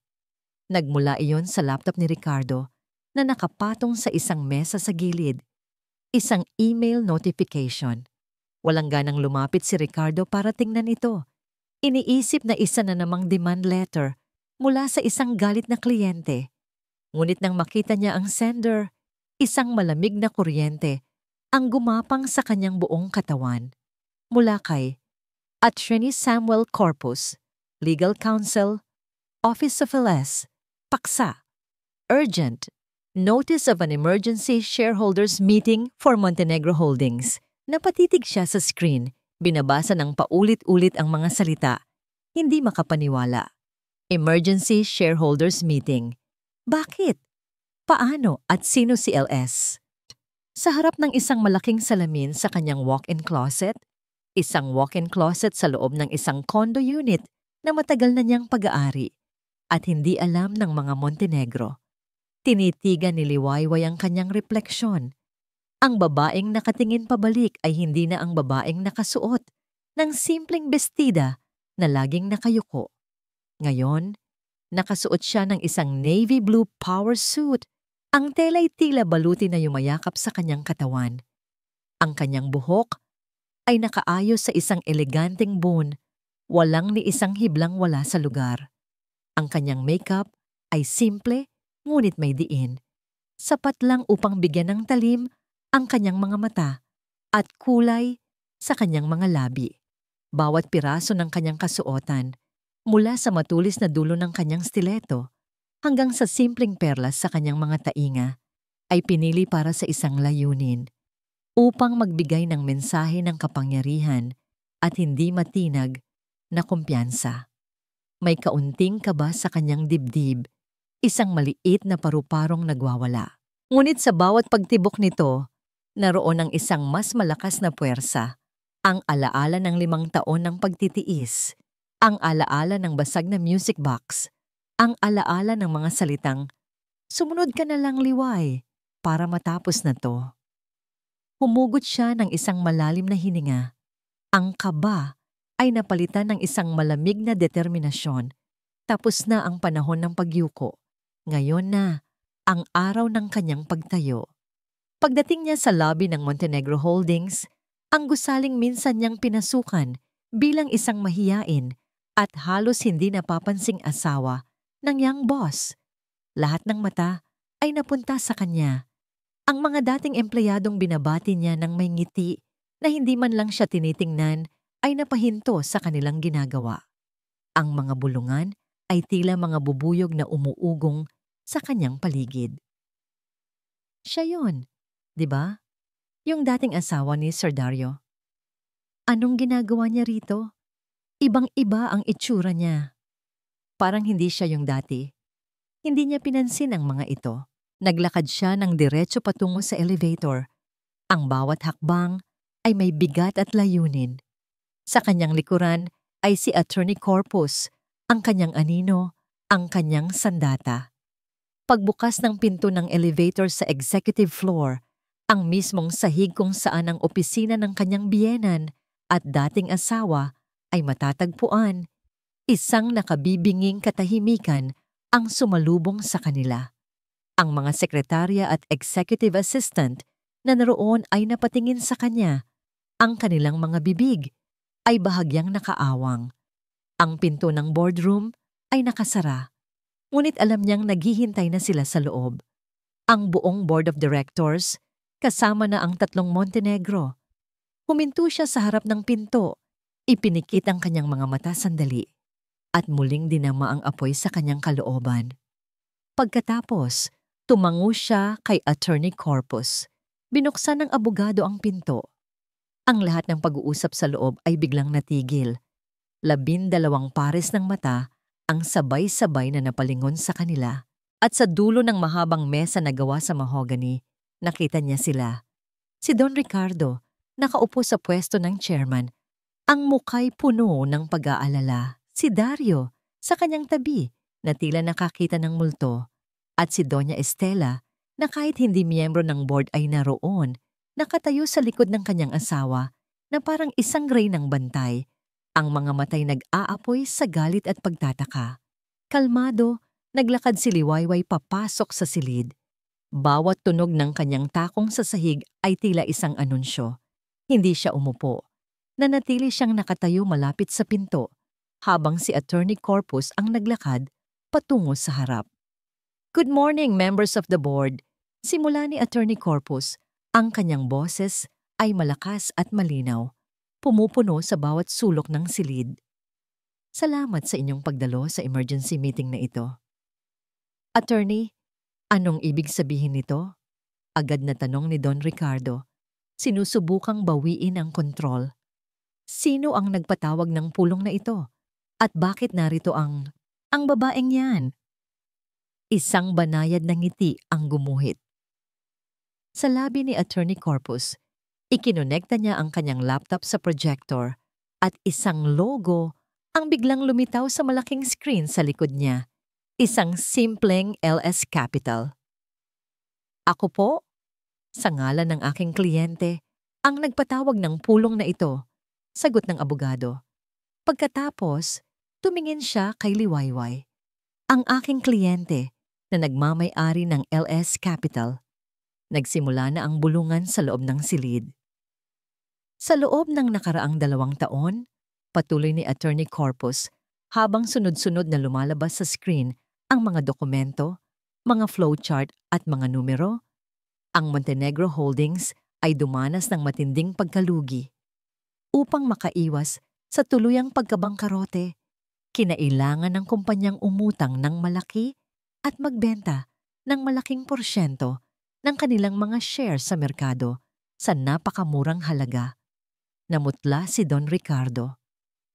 Nagmula iyon sa laptop ni Ricardo na nakapatong sa isang mesa sa gilid. Isang email notification. Walang ganang lumapit si Ricardo para tingnan ito. Iniisip na isa na namang demand letter mula sa isang galit na kliyente. Ngunit nang makita niya ang sender, isang malamig na kuryente ang gumapang sa kanyang buong katawan. Mula kay Attorney Samuel Corpus, Legal Counsel, Office of LS, Paksa. Urgent. Notice of an emergency shareholders meeting for Montenegro Holdings. Napatitig siya sa screen. Binabasa ng paulit-ulit ang mga salita, hindi makapaniwala. Emergency Shareholders Meeting. Bakit? Paano at sino si LS? Sa harap ng isang malaking salamin sa kanyang walk-in closet, isang walk-in closet sa loob ng isang condo unit na matagal na niyang pag-aari at hindi alam ng mga Montenegro. Tinitigan ni Liwayway ang kanyang refleksyon. Ang babaeng nakatingin pabalik ay hindi na ang babaeng nakasuot ng simpleng bestida na laging nakayuko. Ngayon, nakasuot siya ng isang navy blue power suit. Ang tela'y tila baluti na yumayakap sa kanyang katawan. Ang kanyang buhok ay nakaayos sa isang eleganteng bun, walang ni isang hiblang wala sa lugar. Ang kanyang makeup ay simple ngunit may diin. Sapat lang upang bigyan ng talim ang kanyang mga mata at kulay sa kanyang mga labi. Bawat piraso ng kanyang kasuotan, mula sa matulis na dulo ng kanyang stiletto hanggang sa simpleng perlas sa kanyang mga tainga, ay pinili para sa isang layunin, upang magbigay ng mensahe ng kapangyarihan at hindi matinag na kumpiyansa. May kaunting kaba sa kanyang dibdib, isang maliit na paru-parong nagwawala. Ngunit sa bawat pagtibok nito, naroon ang isang mas malakas na puwersa, ang alaala ng 5 taon ng pagtitiis, ang alaala ng basag na music box, ang alaala ng mga salitang, "Sumunod ka na lang, Liway, para matapos na to." Humugot siya ng isang malalim na hininga. Ang kaba ay napalitan ng isang malamig na determinasyon. Tapos na ang panahon ng pagyuko. Ngayon na ang araw ng kanyang pagtayo. Pagdating niya sa lobby ng Montenegro Holdings, ang gusaling minsan niyang pinasukan bilang isang mahiyain at halos hindi napapansing asawa ng young boss. Lahat ng mata ay napunta sa kanya. Ang mga dating empleyadong binabati niya ng may ngiti na hindi man lang siya tinitingnan ay napahinto sa kanilang ginagawa. Ang mga bulungan ay tila mga bubuyog na umuugong sa kanyang paligid. Siya yon, di ba? Yung dating asawa ni Sir Dario. Anong ginagawa niya rito? Ibang-iba ang itsura niya. Parang hindi siya yung dati. Hindi niya pinansin ang mga ito. Naglakad siya ng diretso patungo sa elevator. Ang bawat hakbang ay may bigat at layunin. Sa kanyang likuran ay si Attorney Corpus, ang kanyang anino, ang kanyang sandata. Pagbukas ng pinto ng elevator sa executive floor, ang mismong sahig kung saan ang opisina ng kanyang biyenan at dating asawa ay matatagpuan. Isang nakabibinging katahimikan ang sumalubong sa kanila. Ang mga sekretarya at executive assistant na naroon ay napatingin sa kanya. Ang kanilang mga bibig ay bahagyang nakaawang. Ang pinto ng boardroom ay nakasara, ngunit alam niyang naghihintay na sila sa loob. Ang buong board of directors, kasama na ang 3 Montenegro. Huminto siya sa harap ng pinto, ipinikit ang kanyang mga mata sandali, at muling dinama ang apoy sa kanyang kalooban. Pagkatapos, tumango siya kay Attorney Corpus. Binuksan ng abogado ang pinto. Ang lahat ng pag-uusap sa loob ay biglang natigil. 12 pares ng mata ang sabay-sabay na napalingon sa kanila. At sa dulo ng mahabang mesa na gawa sa mahogany, nakita niya sila. Si Don Ricardo, nakaupo sa pwesto ng chairman. Ang muka'y puno ng pag-aalala. Si Dario, sa kanyang tabi, na tila nakakita ng multo. At si Doña Estela, na kahit hindi miyembro ng board ay naroon, nakatayo sa likod ng kanyang asawa na parang isang gray ng bantay, ang mga matay nag-aapoy sa galit at pagtataka. Kalmado, naglakad si Liwayway papasok sa silid. Bawat tunog ng kanyang takong sa sahig ay tila isang anunsyo. Hindi siya umupo. Nanatili siyang nakatayo malapit sa pinto, habang si Attorney Corpus ang naglakad patungo sa harap. "Good morning, members of the board." Simula ni Attorney Corpus, ang kanyang boses ay malakas at malinaw, pumupuno sa bawat sulok ng silid. "Salamat sa inyong pagdalo sa emergency meeting na ito." "Attorney, anong ibig sabihin nito?" Agad na tanong ni Don Ricardo. Sinusubukang bawiin ang kontrol. Sino ang nagpatawag ng pulong na ito? At bakit narito ang babaeng yan? Isang banayad na ngiti ang gumuhit. Sa labi ni Attorney Corpus, ikinonekta niya ang kanyang laptop sa projector at isang logo ang biglang lumitaw sa malaking screen sa likod niya. Isang simpleng LS Capital. Ako po, sa ngalan ng aking kliyente, ang nagpatawag ng pulong na ito, sagot ng abogado. Pagkatapos, tumingin siya kay Liwayway. Ang aking kliyente na nagmamay-ari ng LS Capital. Nagsimula na ang bulungan sa loob ng silid. Sa loob ng nakaraang 2 taon, patuloy ni Attorney Corpus habang sunod-sunod na lumalabas sa screen ang mga dokumento, mga flowchart at mga numero, ang Montenegro Holdings ay dumanas ng matinding pagkalugi. Upang makaiwas sa tuluyang pagkabangkarote, kinailangan ng kumpanyang umutang ng malaki at magbenta ng malaking porsyento ng kanilang mga shares sa merkado sa napakamurang halaga. Namutla si Don Ricardo.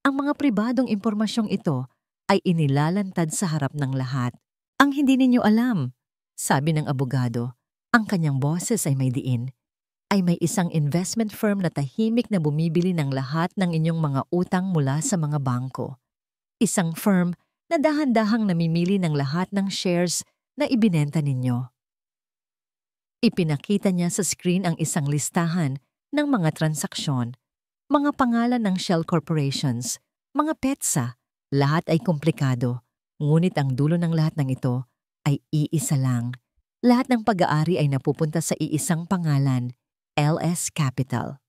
Ang mga pribadong impormasyong ito ay inilalantad sa harap ng lahat. Ang hindi ninyo alam, sabi ng abogado, ang kanyang boses ay may diin, ay may isang investment firm na tahimik na bumibili ng lahat ng inyong mga utang mula sa mga bangko. Isang firm na dahan-dahang namimili ng lahat ng shares na ibinenta ninyo. Ipinakita niya sa screen ang isang listahan ng mga transaksyon, mga pangalan ng shell corporations, mga petsa, lahat ay komplikado. Ngunit ang dulo ng lahat ng ito ay iisa lang. Lahat ng pag-aari ay napupunta sa iisang pangalan, LS Capital.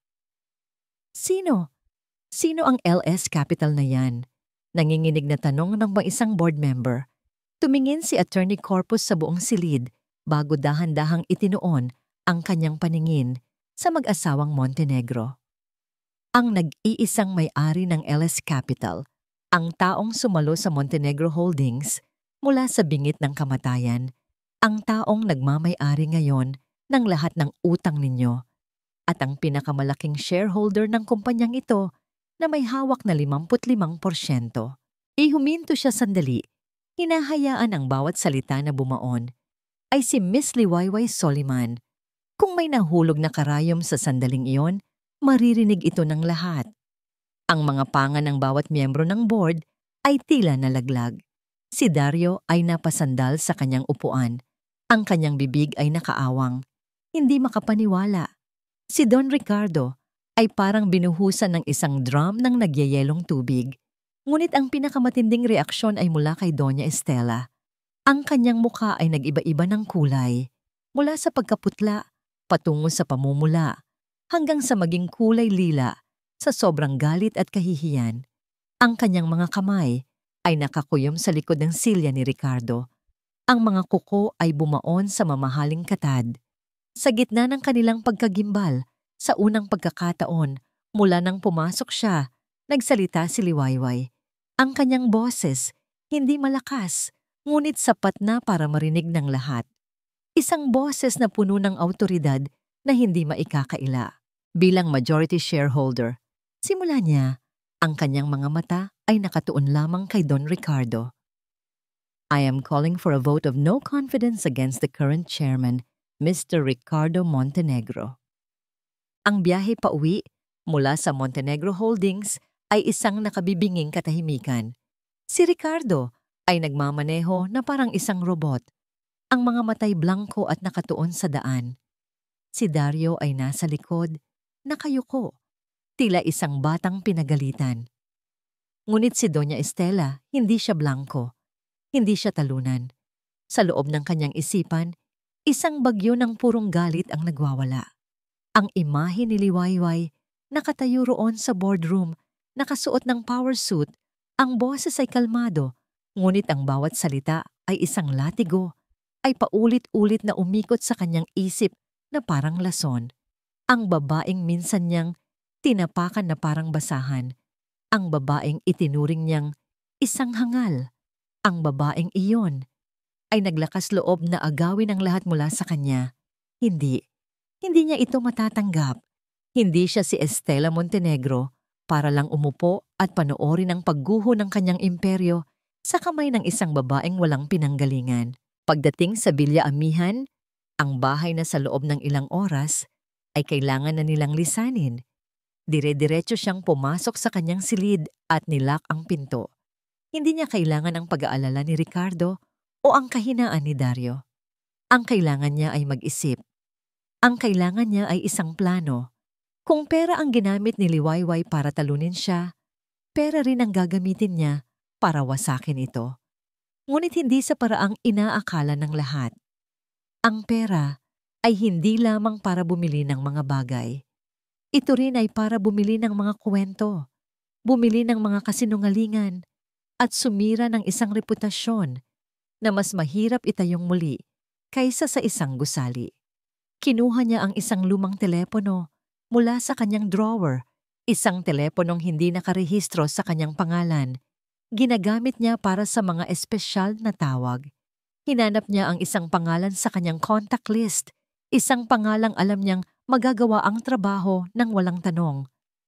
Sino? Sino ang LS Capital na yan? Nanginginig na tanong ng isang board member. Tumingin si Attorney Corpus sa buong silid bago dahan-dahang itinuon ang kanyang paningin sa mag-asawang Montenegro. Ang nag-iisang may-ari ng LS Capital, ang taong sumalo sa Montenegro Holdings mula sa bingit ng kamatayan, ang taong nagmamay-ari ngayon ng lahat ng utang ninyo, at ang pinakamalaking shareholder ng kumpanyang ito na may hawak na 55%. Ihuminto siya sandali, hinahayaan ang bawat salita na bumaon, ay si Miss Liwayway Soliman. Kung may nahulog na karayom sa sandaling iyon, maririnig ito ng lahat. Ang mga panga ng bawat miyembro ng board ay tila nalaglag. Si Dario ay napasandal sa kanyang upuan. Ang kanyang bibig ay nakaawang. Hindi makapaniwala. Si Don Ricardo ay parang binuhusan ng isang drum ng nagyayelong tubig. Ngunit ang pinakamatinding reaksyon ay mula kay Doña Estela. Ang kanyang mukha ay nag-iba-iba ng kulay, mula sa pagkaputla, patungo sa pamumula, hanggang sa maging kulay lila sa sobrang galit at kahihiyan. Ang kanyang mga kamay ay nakakuyom sa likod ng silya ni Ricardo. Ang mga kuko ay bumaon sa mamahaling katad. Sa gitna ng kanilang pagkagimbal, sa unang pagkakataon, mula nang pumasok siya, nagsalita si Liwayway. Ang kanyang boses, hindi malakas, ngunit sapat na para marinig ng lahat. Isang boses na puno ng awtoridad na hindi maikakaila. Bilang majority shareholder, simula niya, ang kanyang mga mata ay nakatuon lamang kay Don Ricardo. I am calling for a vote of no confidence against the current chairman, Mr. Ricardo Montenegro. Ang biyahe pauwi mula sa Montenegro Holdings ay isang nakabibinging katahimikan. Si Ricardo ay nagmamaneho na parang isang robot. Ang mga matay blanco at nakatuon sa daan. Si Dario ay nasa likod, nakayuko, tila isang batang pinagalitan. Ngunit si Doña Estela, hindi siya blanco, hindi siya talunan. Sa loob ng kanyang isipan, isang bagyo ng purong galit ang nagwawala. Ang imahe ni Liwayway, nakatayo roon sa boardroom, nakasuot ng power suit, ang boses ay kalmado, ngunit ang bawat salita ay isang latigo, ay paulit-ulit na umikot sa kanyang isip na parang lason. Ang babaeng minsan niyang tinapakan na parang basahan. Ang babaeng itinuring niyang isang hangal. Ang babaeng iyon ay naglakas loob na agawin ang lahat mula sa kanya. Hindi niya ito matatanggap. Hindi siya si Estela Montenegro, para lang umupo at panoorin ang pagguho ng kanyang imperyo sa kamay ng isang babaeng walang pinanggalingan. Pagdating sa Villa Amihan, ang bahay na sa loob ng ilang oras ay kailangan na nilang lisanin. Dire-diretso siyang pumasok sa kanyang silid at nilak ang pinto. Hindi niya kailangan ang pag-aalala ni Ricardo o ang kahinaan ni Dario. Ang kailangan niya ay mag-isip. Ang kailangan niya ay isang plano. Kung pera ang ginamit ni Liwayway para talunin siya, pera rin ang gagamitin niya para wasakin ito. Ngunit hindi sa paraang inaakala ng lahat. Ang pera ay hindi lamang para bumili ng mga bagay. Ito rin ay para bumili ng mga kwento, bumili ng mga kasinungalingan, at sumira ng isang reputasyon na mas mahirap itayong muli kaysa sa isang gusali. Kinuha niya ang isang lumang telepono mula sa kanyang drawer, isang teleponong hindi nakarehistro sa kanyang pangalan. Ginagamit niya para sa mga espesyal na tawag. Hinanap niya ang isang pangalan sa kanyang contact list, isang pangalang alam niyang magagawa ang trabaho ng walang tanong.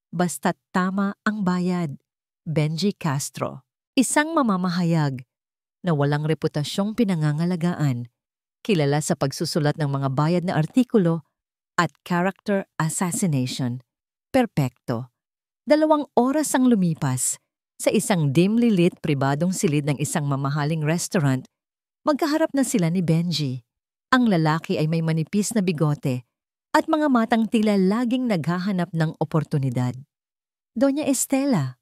Basta't tama ang bayad. Benji Castro. Isang mamamahayag na walang reputasyong pinangangalagaan, kilala sa pagsusulat ng mga bayad na artikulo at character assassination. Perpekto. 2 oras ang lumipas. Sa isang dimly lit pribadong silid ng isang mamahaling restaurant, magkaharap na sila ni Benji. Ang lalaki ay may manipis na bigote at mga matang tila laging naghahanap ng oportunidad. Doña Estela,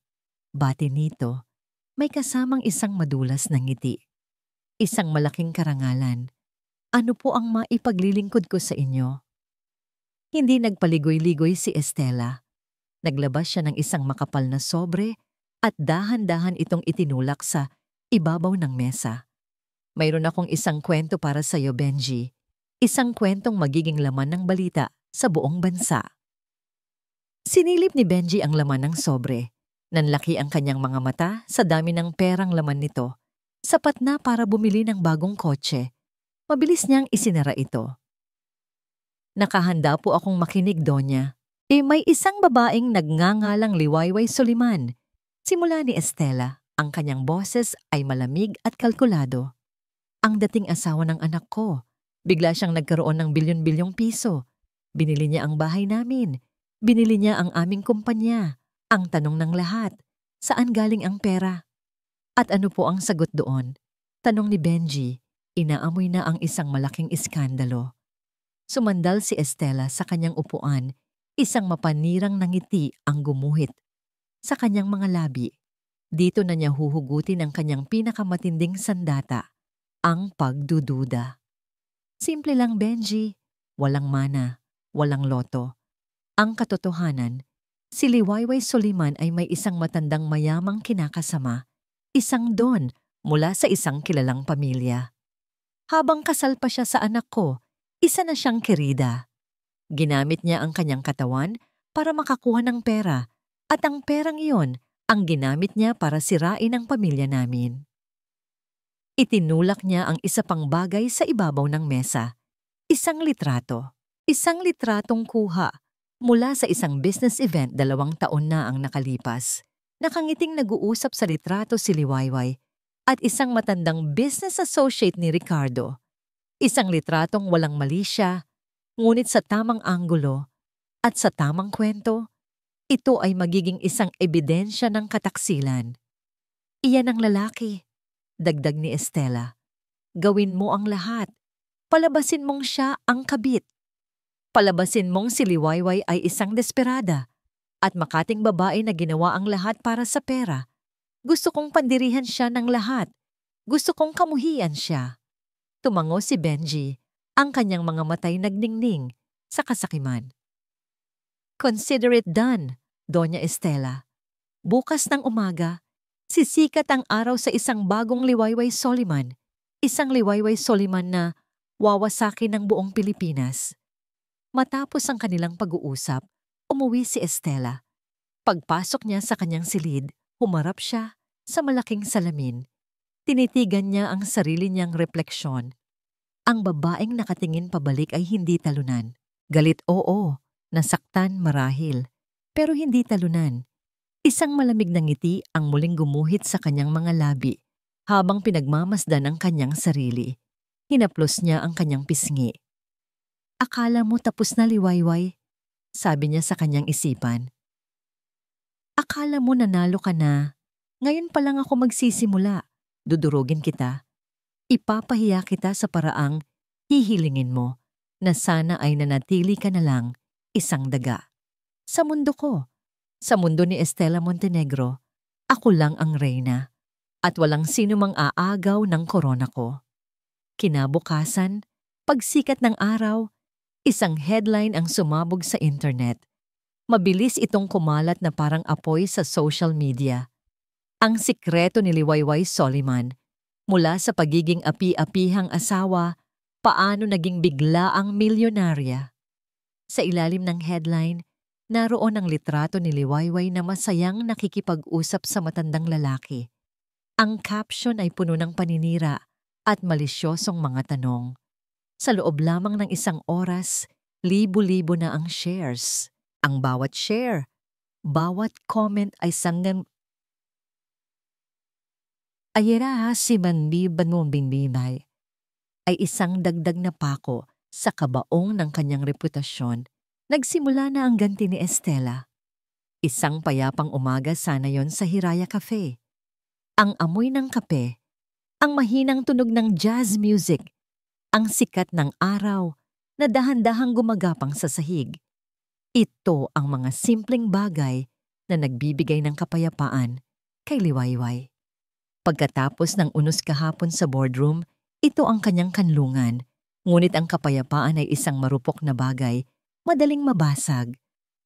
bati nito, may kasamang isang madulas na ngiti. Isang malaking karangalan. Ano po ang maipaglilingkod ko sa inyo? Hindi nagpaligoy-ligoy si Estela. Naglabas siya ng isang makapal na sobre at dahan-dahan itong itinulak sa ibabaw ng mesa. Mayroon akong isang kwento para sa iyo, Benji. Isang kwentong magiging laman ng balita sa buong bansa. Sinilip ni Benji ang laman ng sobre. Nanlaki ang kanyang mga mata sa dami ng perang laman nito. Sapat na para bumili ng bagong kotse. Mabilis niyang isinara ito. Nakahanda po akong makinig, Donya. May isang babaeng nagngangalang Liwayway Soliman. Simula ni Estela, ang kanyang boses ay malamig at kalkulado. Ang dating asawa ng anak ko. Bigla siyang nagkaroon ng bilyon-bilyong piso. Binili niya ang bahay namin. Binili niya ang aming kumpanya. Ang tanong ng lahat, saan galing ang pera? At ano po ang sagot doon? Tanong ni Benji, inaamoy na ang isang malaking iskandalo. Sumandal si Estela sa kanyang upuan, isang mapanirang na ngiti ang gumuhit sa kanyang mga labi. Dito na niya huhugutin ang kanyang pinakamatinding sandata, ang pagdududa. Simple lang, Benji. Walang mana, walang loto. Ang katotohanan, si Liwayway Soliman ay may isang matandang mayamang kinakasama, isang don mula sa isang kilalang pamilya. Habang kasal pa siya sa anak ko, isa na siyang kirida. Ginamit niya ang kanyang katawan para makakuha ng pera at ang perang iyon ang ginamit niya para sirain ang pamilya namin. Itinulak niya ang isa pang bagay sa ibabaw ng mesa. Isang litrato. Isang litratong kuha mula sa isang business event 2 taon na ang nakalipas. Nakangiting nag-uusap sa litrato si Liwayway at isang matandang business associate ni Ricardo. Isang litratong walang mali siya, ngunit sa tamang anggulo at sa tamang kwento, ito ay magiging isang ebidensya ng kataksilan. Iyan ang lalaki, dagdag ni Estela. Gawin mo ang lahat. Palabasin mong siya ang kabit. Palabasin mong si Liwayway ay isang desperada at makating babae na ginawa ang lahat para sa pera. Gusto kong pandirihan siya ng lahat. Gusto kong kamuhian siya. Tumango si Benji, ang kanyang mga matay nagningning sa kasakiman. Consider it done, Doña Estela. Bukas ng umaga, sisikat ang araw sa isang bagong Liwayway Soliman, isang Liwayway Soliman na wawasakin ng buong Pilipinas. Matapos ang kanilang pag-uusap, umuwi si Estela. Pagpasok niya sa kanyang silid, humarap siya sa malaking salamin. Tinitigan niya ang sarili niyang refleksyon. Ang babaeng nakatingin pabalik ay hindi talunan. Galit oo, nasaktan marahil, pero hindi talunan. Isang malamig na ngiti ang muling gumuhit sa kanyang mga labi habang pinagmamasdan ang kanyang sarili. Hinaplos niya ang kanyang pisngi. Akala mo tapos na, Liwayway? Sabi niya sa kanyang isipan. Akala mo nanalo ka na. Ngayon pa lang ako magsisimula. Dudurugin kita. Ipapahiya kita sa paraang hihilingin mo na sana ay nanatili ka na lang isang daga. Sa mundo ko, sa mundo ni Estela Montenegro, ako lang ang reyna at walang sino mang aagaw ng korona ko. Kinabukasan, pagsikat ng araw, isang headline ang sumabog sa internet. Mabilis itong kumalat na parang apoy sa social media. Ang sikreto ni Liwayway Soliman, mula sa pagiging api-apihang asawa, paano naging bigla ang milyonarya. Sa ilalim ng headline, naroon ang litrato ni Liwayway na masayang nakikipag-usap sa matandang lalaki. Ang caption ay puno ng paninira at malisyosong mga tanong. Sa loob lamang ng isang oras, libo-libo na ang shares. Ang bawat share, bawat comment ay sanggang ayera si Manbi Banmumbinbimay ay isang dagdag na pako sa kabaong ng kanyang reputasyon. Nagsimula na ang ganti ni Estela. Isang payapang umaga sana yon sa Hiraya Cafe. Ang amoy ng kape, ang mahinang tunog ng jazz music, ang sikat ng araw na dahan-dahang gumagapang sa sahig. Ito ang mga simpleng bagay na nagbibigay ng kapayapaan kay Liwayway. Pagkatapos ng unos kahapon sa boardroom, ito ang kanyang kanlungan. Ngunit ang kapayapaan ay isang marupok na bagay, madaling mabasag.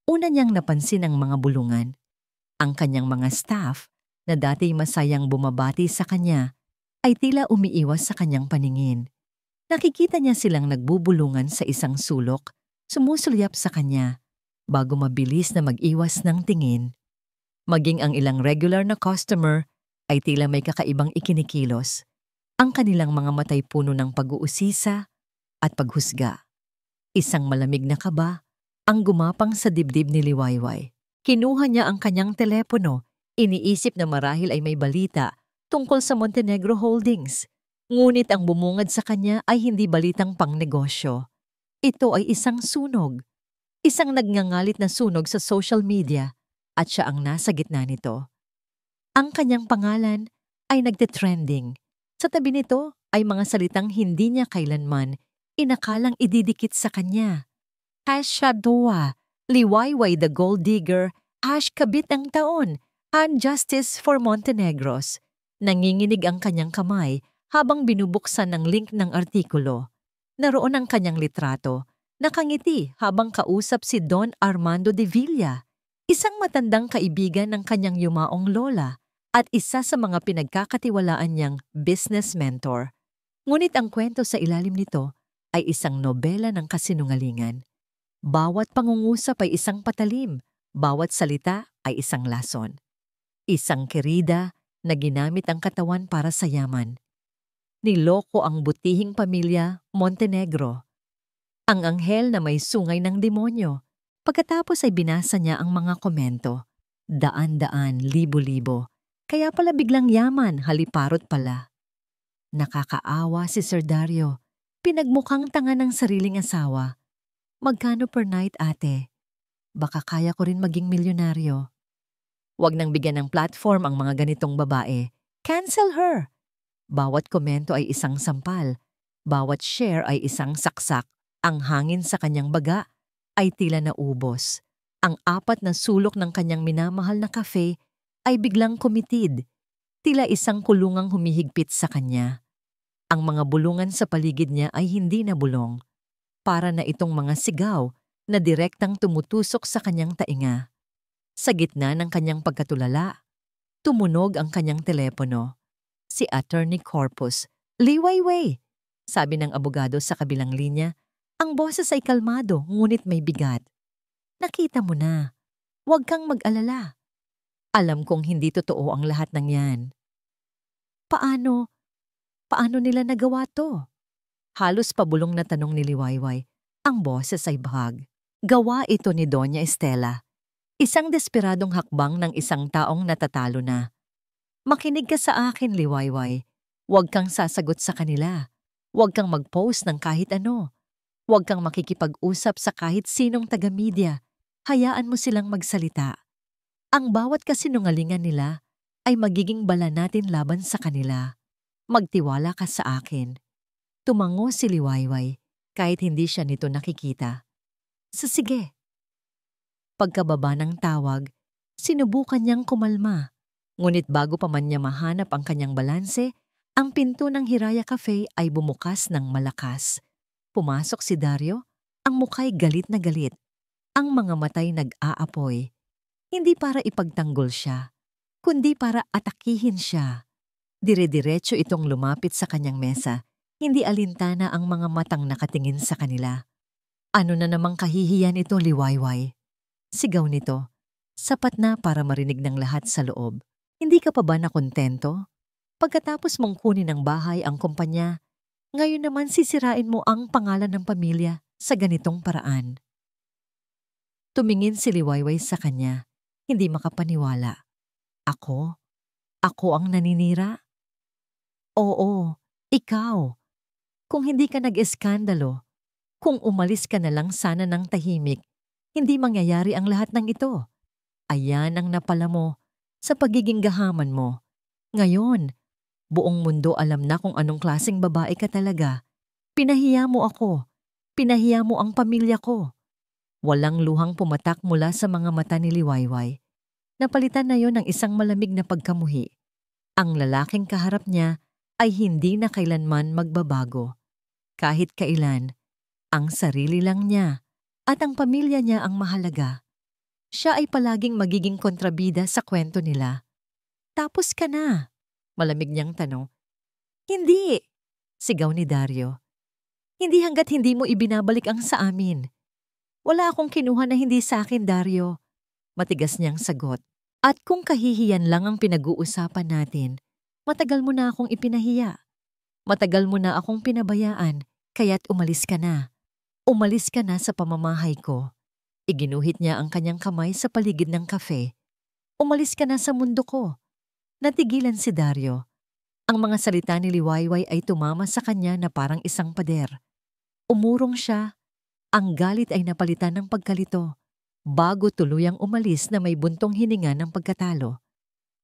Una niyang napansin ang mga bulungan. Ang kanyang mga staff, na dati masayang bumabati sa kanya, ay tila umiiwas sa kanyang paningin. Nakikita niya silang nagbubulungan sa isang sulok, sumusulyap sa kanya, bago mabilis na mag-iwas ng tingin. Maging ang ilang regular na customer ay tila may kakaibang ikinikilos. Ang kanilang mga matay puno ng pag-uusisa at paghusga. Isang malamig na kaba ang gumapang sa dibdib ni Liwayway. Kinuha niya ang kanyang telepono, iniisip na marahil ay may balita tungkol sa Montenegro Holdings. Ngunit ang bumungad sa kanya ay hindi balitang pangnegosyo. Ito ay isang sunog. Isang nagngangalit na sunog sa social media at siya ang nasa gitna nito. Ang kanyang pangalan ay nagte-trending. Sa tabi nito ay mga salitang hindi niya kailanman inakalang ididikit sa kanya. #Doa, Liwayway the Gold Digger, #kabit ang taon, #Justice for Montenegros. Nanginginig ang kanyang kamay habang binubuksan ng link ng artikulo. Naroon ang kanyang litrato, nakangiti habang kausap si Don Armando de Villa, isang matandang kaibigan ng kanyang yumaong lola at isa sa mga pinagkakatiwalaan niyang business mentor. Ngunit ang kwento sa ilalim nito ay isang nobela ng kasinungalingan. Bawat pangungusap ay isang patalim, bawat salita ay isang lason. Isang kerida na ginamit ang katawan para sa yaman. Niloko ang butihing pamilya Montenegro. Ang anghel na may sungay ng demonyo. Pagkatapos ay binasa niya ang mga komento. Daan-daan, libo-libo. Kaya pala biglang yaman, haliparot pala. Nakakaawa si Sir Dario. Pinagmukhang tanga ng sariling asawa. Magkano per night, ate? Baka kaya ko rin maging milyonaryo. Huwag nang bigyan ng platform ang mga ganitong babae. Cancel her! Bawat komento ay isang sampal. Bawat share ay isang saksak. Ang hangin sa kanyang baga ay tila naubos. Ang apat na sulok ng kanyang minamahal na cafe ay biglang kumitid. Tila isang kulungang humihigpit sa kanya. Ang mga bulungan sa paligid niya ay hindi na bulong. Para na itong mga sigaw na direktang tumutusok sa kanyang tainga. Sa gitna ng kanyang pagkatulala, tumunog ang kanyang telepono. Si Attorney Corpus. Liwayway! Sabi ng abogado sa kabilang linya. Ang boses ay kalmado ngunit may bigat. Nakita mo na. Huwag kang mag-alala. Alam kong hindi totoo ang lahat ng yan. Paano nila nagawa to? Halos pabulong na tanong ni Liwayway. Ang boses ay bahag. Gawa ito ni Doña Estela. Isang desperadong hakbang ng isang taong natatalo na. Makinig ka sa akin, liwayway. Huwag kang sasagot sa kanila. Huwag kang mag-post ng kahit ano. Huwag kang makikipag-usap sa kahit sinong taga-media. Hayaan mo silang magsalita. Ang bawat kasinungalingan nila ay magiging bala natin laban sa kanila. Magtiwala ka sa akin. Tumango si Liwayway kahit hindi siya nito nakikita. Sige. Pagkababa ng tawag, sinubukan niyang kumalma. Ngunit bago pa man niya mahanap ang kanyang balanse, ang pinto ng Hiraya Cafe ay bumukas ng malakas. Pumasok si Dario, ang muka'y galit na galit. Ang mga matay nag-aapoy. Hindi para ipagtanggol siya, kundi para atakihin siya. Dire-diretso itong lumapit sa kanyang mesa, hindi alintana ang mga matang nakatingin sa kanila. Ano na namang kahihiyan ito, Liwayway? Sigaw nito, sapat na para marinig ng lahat sa loob. Hindi ka pa ba nakontento? Pagkatapos mong kunin ng bahay ang kumpanya, ngayon naman sisirain mo ang pangalan ng pamilya sa ganitong paraan. Tumingin si Liwayway sa kanya, hindi makapaniwala. Ako? Ako ang naninira? Oo, ikaw. Kung hindi ka nag-eskandalo, kung umalis ka na lang sana ng tahimik, hindi mangyayari ang lahat ng ito. Ayan ang napala mo sa pagiging gahaman mo. Ngayon, buong mundo alam na kung anong klaseng babae ka talaga. Pinahiya mo ako. Pinahiya mo ang pamilya ko. Walang luhang pumatak mula sa mga mata ni Liwayway. Napalitan na yon ng isang malamig na pagkamuhi. Ang lalaking kaharap niya ay hindi na kailanman magbabago. Kahit kailan, ang sarili lang niya at ang pamilya niya ang mahalaga. Siya ay palaging magiging kontrabida sa kwento nila. Tapos ka na? Malamig niyang tanong. Hindi, sigaw ni Dario. Hindi hanggat hindi mo ibinabalik ang sa amin. Wala akong kinuha na hindi sa akin, Dario. Matigas niyang sagot. At kung kahihiyan lang ang pinag-uusapan natin, matagal mo na akong ipinahiya. Matagal mo na akong pinabayaan, kaya't umalis ka na. Umalis ka na sa pamamahay ko. Iginuhit niya ang kanyang kamay sa paligid ng kafe. Umalis ka na sa mundo ko. Natigilan si Dario. Ang mga salita ni Liwayway ay tumama sa kanya na parang isang pader. Umurong siya. Ang galit ay napalitan ng pagkalito, bago tuluyang umalis na may buntong hininga ng pagkatalo.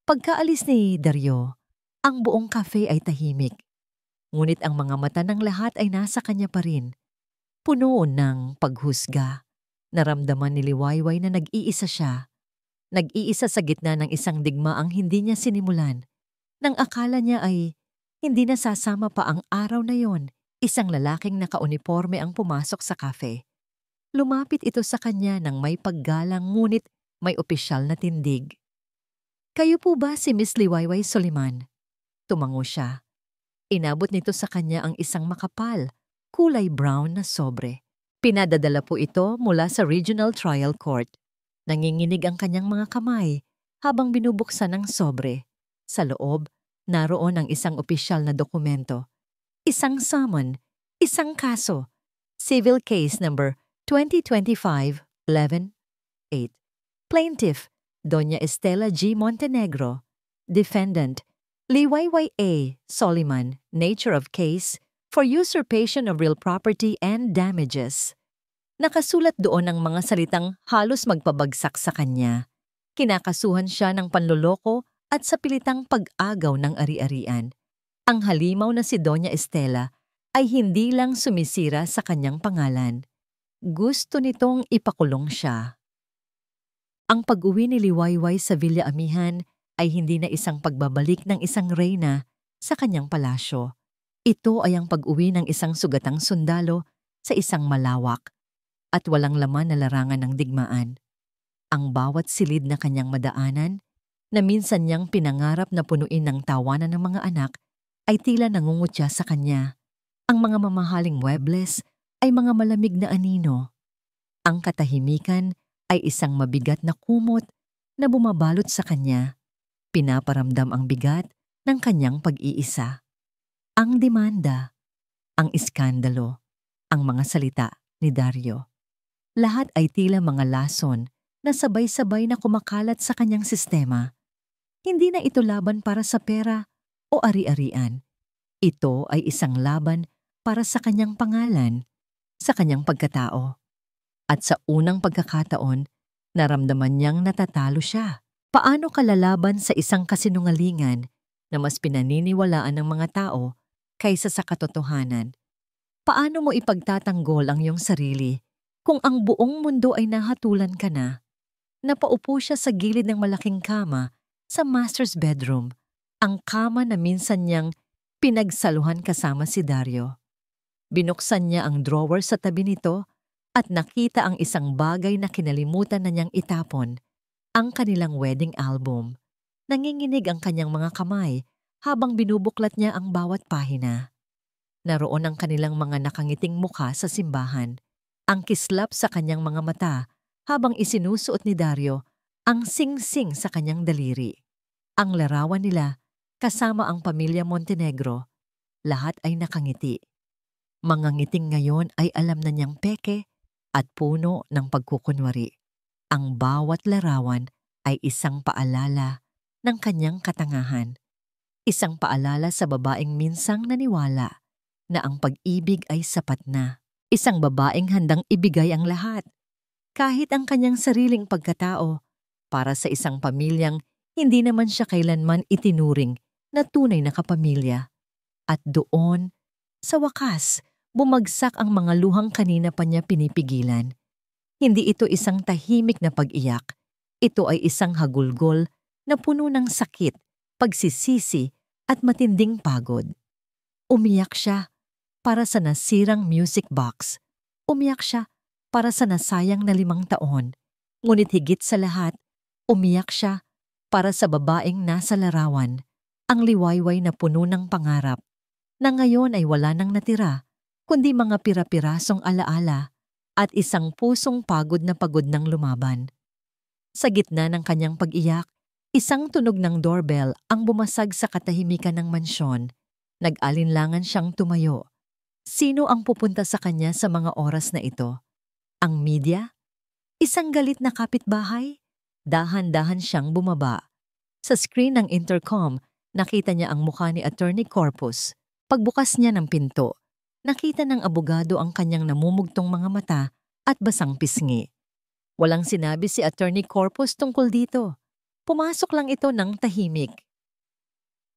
Pagkaalis ni Dario, ang buong cafe ay tahimik. Ngunit ang mga mata ng lahat ay nasa kanya pa rin. Puno ng paghusga. Naramdaman ni Liwayway na nag-iisa siya. Nag-iisa sa gitna ng isang digmaang hindi niya sinimulan. Nang akala niya ay hindi na sasama pa ang araw na yon, isang lalaking nakauniforme ang pumasok sa cafe. Lumapit ito sa kanya ng may paggalang ngunit may opisyal na tindig. Kayo po ba si Miss Liwayway Soliman? Tumango siya. Inabot nito sa kanya ang isang makapal, kulay brown na sobre. Pinadadala po ito mula sa Regional Trial Court. Nanginginig ang kanyang mga kamay habang binubuksan ang sobre. Sa loob, naroon ang isang opisyal na dokumento. Isang summon, isang kaso. Civil Case Number 2025-11-8. Plaintiff, Doña Estela G. Montenegro. Defendant, Liwayway A. Soliman, nature of case, for usurpation of real property and damages. Nakasulat doon ang mga salitang halos magpabagsak sa kanya. Kinakasuhan siya ng panloloko at sa pilitang pag-agaw ng ari-arian. Ang halimaw na si Doña Estela ay hindi lang sumisira sa kanyang pangalan. Gusto nitong ipakulong siya. Ang pag-uwi ni Liwayway sa Villa Amihan ay hindi na isang pagbabalik ng isang reyna sa kanyang palasyo. Ito ay ang pag-uwi ng isang sugatang sundalo sa isang malawak at walang laman na larangan ng digmaan. Ang bawat silid na kanyang madaanan, na minsan niyang pinangarap na punuin ng tawanan ng mga anak, ay tila nangungutya sa kanya. Ang mga mamahaling muebles ay mga malamig na anino. Ang katahimikan ay isang mabigat na kumot na bumabalot sa kanya. Pinaparamdam ang bigat ng kanyang pag-iisa. Ang demanda, ang iskandalo, ang mga salita ni Dario. Lahat ay tila mga lason na sabay-sabay na kumakalat sa kanyang sistema. Hindi na ito laban para sa pera o ari-arian. Ito ay isang laban para sa kanyang pangalan, sa kanyang pagkatao. At sa unang pagkakataon, naramdaman niyang natatalo siya. Paano ka lalaban sa isang kasinungalingan na mas pinaniniwalaan ng mga tao kaysa sa katotohanan? Paano mo ipagtatanggol ang iyong sarili kung ang buong mundo ay nahatulan ka na? Napaupo siya sa gilid ng malaking kama sa master's bedroom, ang kama na minsan niyang pinagsaluhan kasama si Dario. Binuksan niya ang drawer sa tabi nito at nakita ang isang bagay na kinalimutan na niyang itapon, ang kanilang wedding album. Nanginginig ang kanyang mga kamay habang binubuklat niya ang bawat pahina. Naroon ang kanilang mga nakangiting mukha sa simbahan, ang kislap sa kanyang mga mata habang isinusuot ni Dario ang sing-sing sa kanyang daliri. Ang larawan nila kasama ang pamilya Montenegro, lahat ay nakangiti. Mga ngiting ngayon ay alam na niyang peke at puno ng pagkukunwari. Ang bawat larawan ay isang paalala ng kanyang katangahan. Isang paalala sa babaeng minsang naniwala na ang pag-ibig ay sapat na. Isang babaeng handang ibigay ang lahat, kahit ang kanyang sariling pagkatao, para sa isang pamilyang hindi naman siya kailanman itinuring na tunay na kapamilya. At doon, sa wakas, bumagsak ang mga luhang kanina pa niya pinipigilan. Hindi ito isang tahimik na pag-iyak. Ito ay isang hagulgol na puno ng sakit, pagsisisi at matinding pagod. Umiyak siya para sa nasirang music box. Umiyak siya para sa nasayang na 5 taon. Ngunit higit sa lahat, umiyak siya para sa babaeng nasa larawan, ang liwayway na puno ng pangarap, na ngayon ay wala nang natira, kundi mga pira-pirasong alaala at isang pusong pagod ng lumaban. Sa gitna ng kanyang pag-iyak, isang tunog ng doorbell ang bumasag sa katahimikan ng mansyon. Nag-alinlangan siyang tumayo. Sino ang pupunta sa kanya sa mga oras na ito? Ang media? Isang galit na kapitbahay? Dahan-dahan siyang bumaba. Sa screen ng intercom, nakita niya ang mukha ni Attorney Corpus. Pagbukas niya ng pinto, nakita ng abogado ang kanyang namumugtong mga mata at basang pisngi. Walang sinabi si Attorney Corpus tungkol dito. Pumasok lang ito ng tahimik.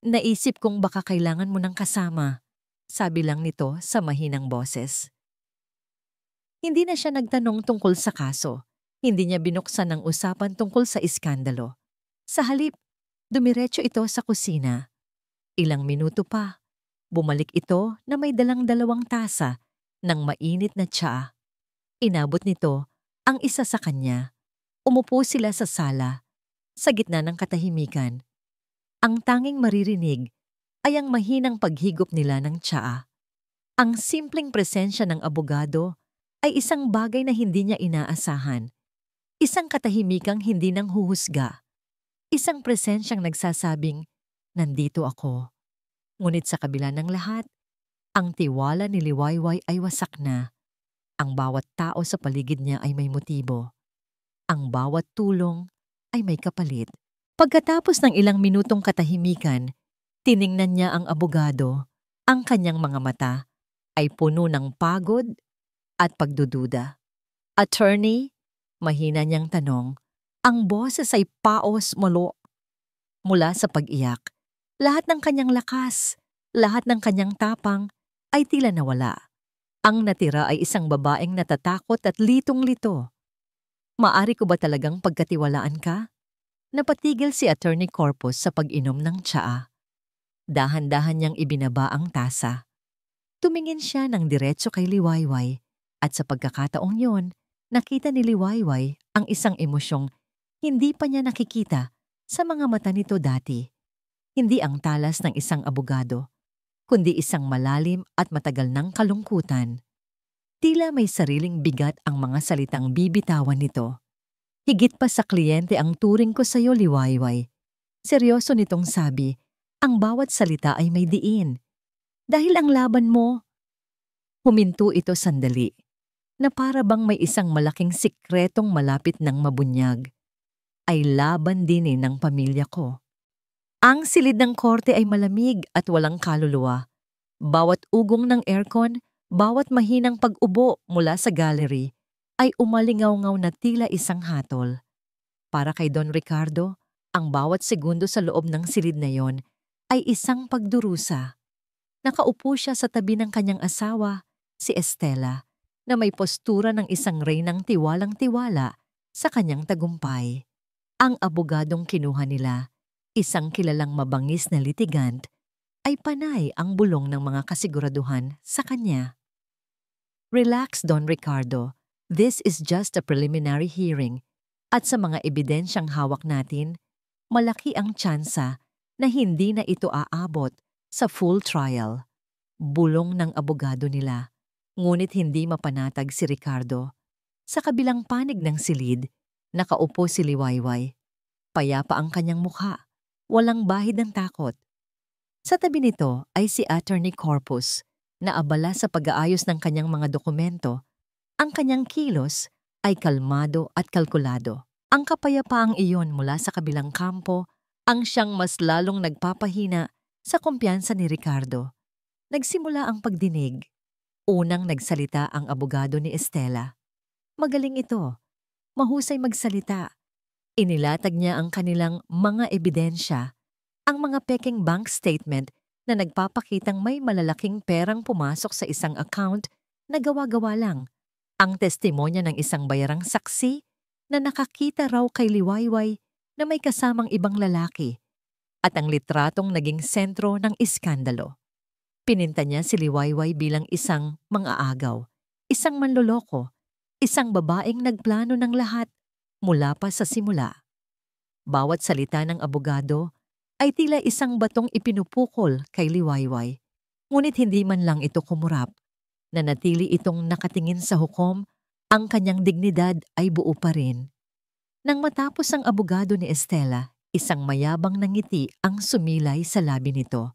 Naisip kong baka kailangan mo ng kasama, sabi lang nito sa mahinang boses. Hindi na siya nagtanong tungkol sa kaso. Hindi niya binuksan ang usapan tungkol sa iskandalo. Sa halip, dumiretso ito sa kusina. Ilang minuto pa, bumalik ito na may dalang 2 tasa ng mainit na tsaa. Inabot nito ang isa sa kanya. Umupo sila sa sala, sa gitna ng katahimikan. Ang tanging maririnig ay ang mahinang paghigop nila ng tsaa. Ang simpleng presensya ng abogado ay isang bagay na hindi niya inaasahan. Isang katahimikang hindi nang huhusga. Isang presensyang nagsasabing, nandito ako. Ngunit sa kabila ng lahat, ang tiwala ni Liwayway ay wasak na. Ang bawat tao sa paligid niya ay may motibo. Ang bawat tulong ay may kapalit. Pagkatapos ng ilang minutong katahimikan, tiningnan niya ang abogado. Ang kanyang mga mata ay puno ng pagod at pagdududa. Attorney, mahina niyang tanong. Ang boses ay paos mulo. Mula sa pag-iyak, lahat ng kanyang lakas, lahat ng kanyang tapang ay tila nawala. Ang natira ay isang babaeng natatakot at litong-lito. Maari ko ba talagang pagkatiwalaan ka? Napatigil si Attorney Corpus sa pag-inom ng tsaa. Dahan-dahan niyang ibinaba ang tasa. Tumingin siya ng diretso kay Liwayway at sa pagkakataong yon, nakita ni Liwayway ang isang emosyong hindi pa niya nakikita sa mga mata nito dati. Hindi ang talas ng isang abogado, kundi isang malalim at matagal ng kalungkutan. Tila may sariling bigat ang mga salitang bibitawan nito. Higit pa sa kliyente ang turing ko sa iyo, Liwayway. Seryoso nitong sabi, ang bawat salita ay may diin. Dahil ang laban mo, huminto ito sandali. na para bang may isang malaking sikretong malapit ng mabunyag. Ay laban din ng pamilya ko. Ang silid ng korte ay malamig at walang kaluluwa. Bawat ugong ng aircon, bawat mahinang pag-ubo mula sa gallery ay umalingaw-ngaw na tila isang hatol. Para kay Don Ricardo, ang bawat segundo sa loob ng silid na yon ay isang pagdurusa. Nakaupo siya sa tabi ng kanyang asawa, si Estela, na may postura ng isang reynang tiwalang-tiwala sa kanyang tagumpay. Ang abogadong kinuha nila, isang kilalang mabangis na litigant, ay panay ang bulong ng mga kasiguraduhan sa kanya. Relax, Don Ricardo. This is just a preliminary hearing. At sa mga ebidensyang hawak natin, malaki ang tsansa na hindi na ito aabot sa full trial. Bulong ng abogado nila. Ngunit hindi mapanatag si Ricardo. Sa kabilang panig ng silid, nakaupo si Liwayway. Payapa ang kanyang mukha. Walang bahid ng takot. Sa tabi nito ay si Attorney Corpus na abala sa pag-aayos ng kanyang mga dokumento. Ang kanyang kilos ay kalmado at kalkulado. Ang kapayapaang iyon mula sa kabilang kampo ang siyang mas lalong nagpapahina sa kumpiyansa ni Ricardo. Nagsimula ang pagdinig. Unang nagsalita ang abogado ni Estela. Magaling ito. Mahusay magsalita. Inilatag niya ang kanilang mga ebidensya, ang mga peking bank statement na nagpapakitang may malalaking perang pumasok sa isang account na gawa-gawa lang, ang testimonya ng isang bayarang saksi na nakakita raw kay Liwayway na may kasamang ibang lalaki, at ang litratong naging sentro ng iskandalo. Pininta niya si Liwayway bilang isang mang-aagaw, isang manloloko, isang babaeng nagplano ng lahat mula pa sa simula. Bawat salita ng abogado ay tila isang batong ipinupukol kay Liwayway, ngunit hindi man lang ito kumurap. Nanatili itong nakatingin sa hukom, ang kanyang dignidad ay buo pa rin. Nang matapos ang abogado ni Estela, isang mayabang na ngiti ang sumilay sa labi nito.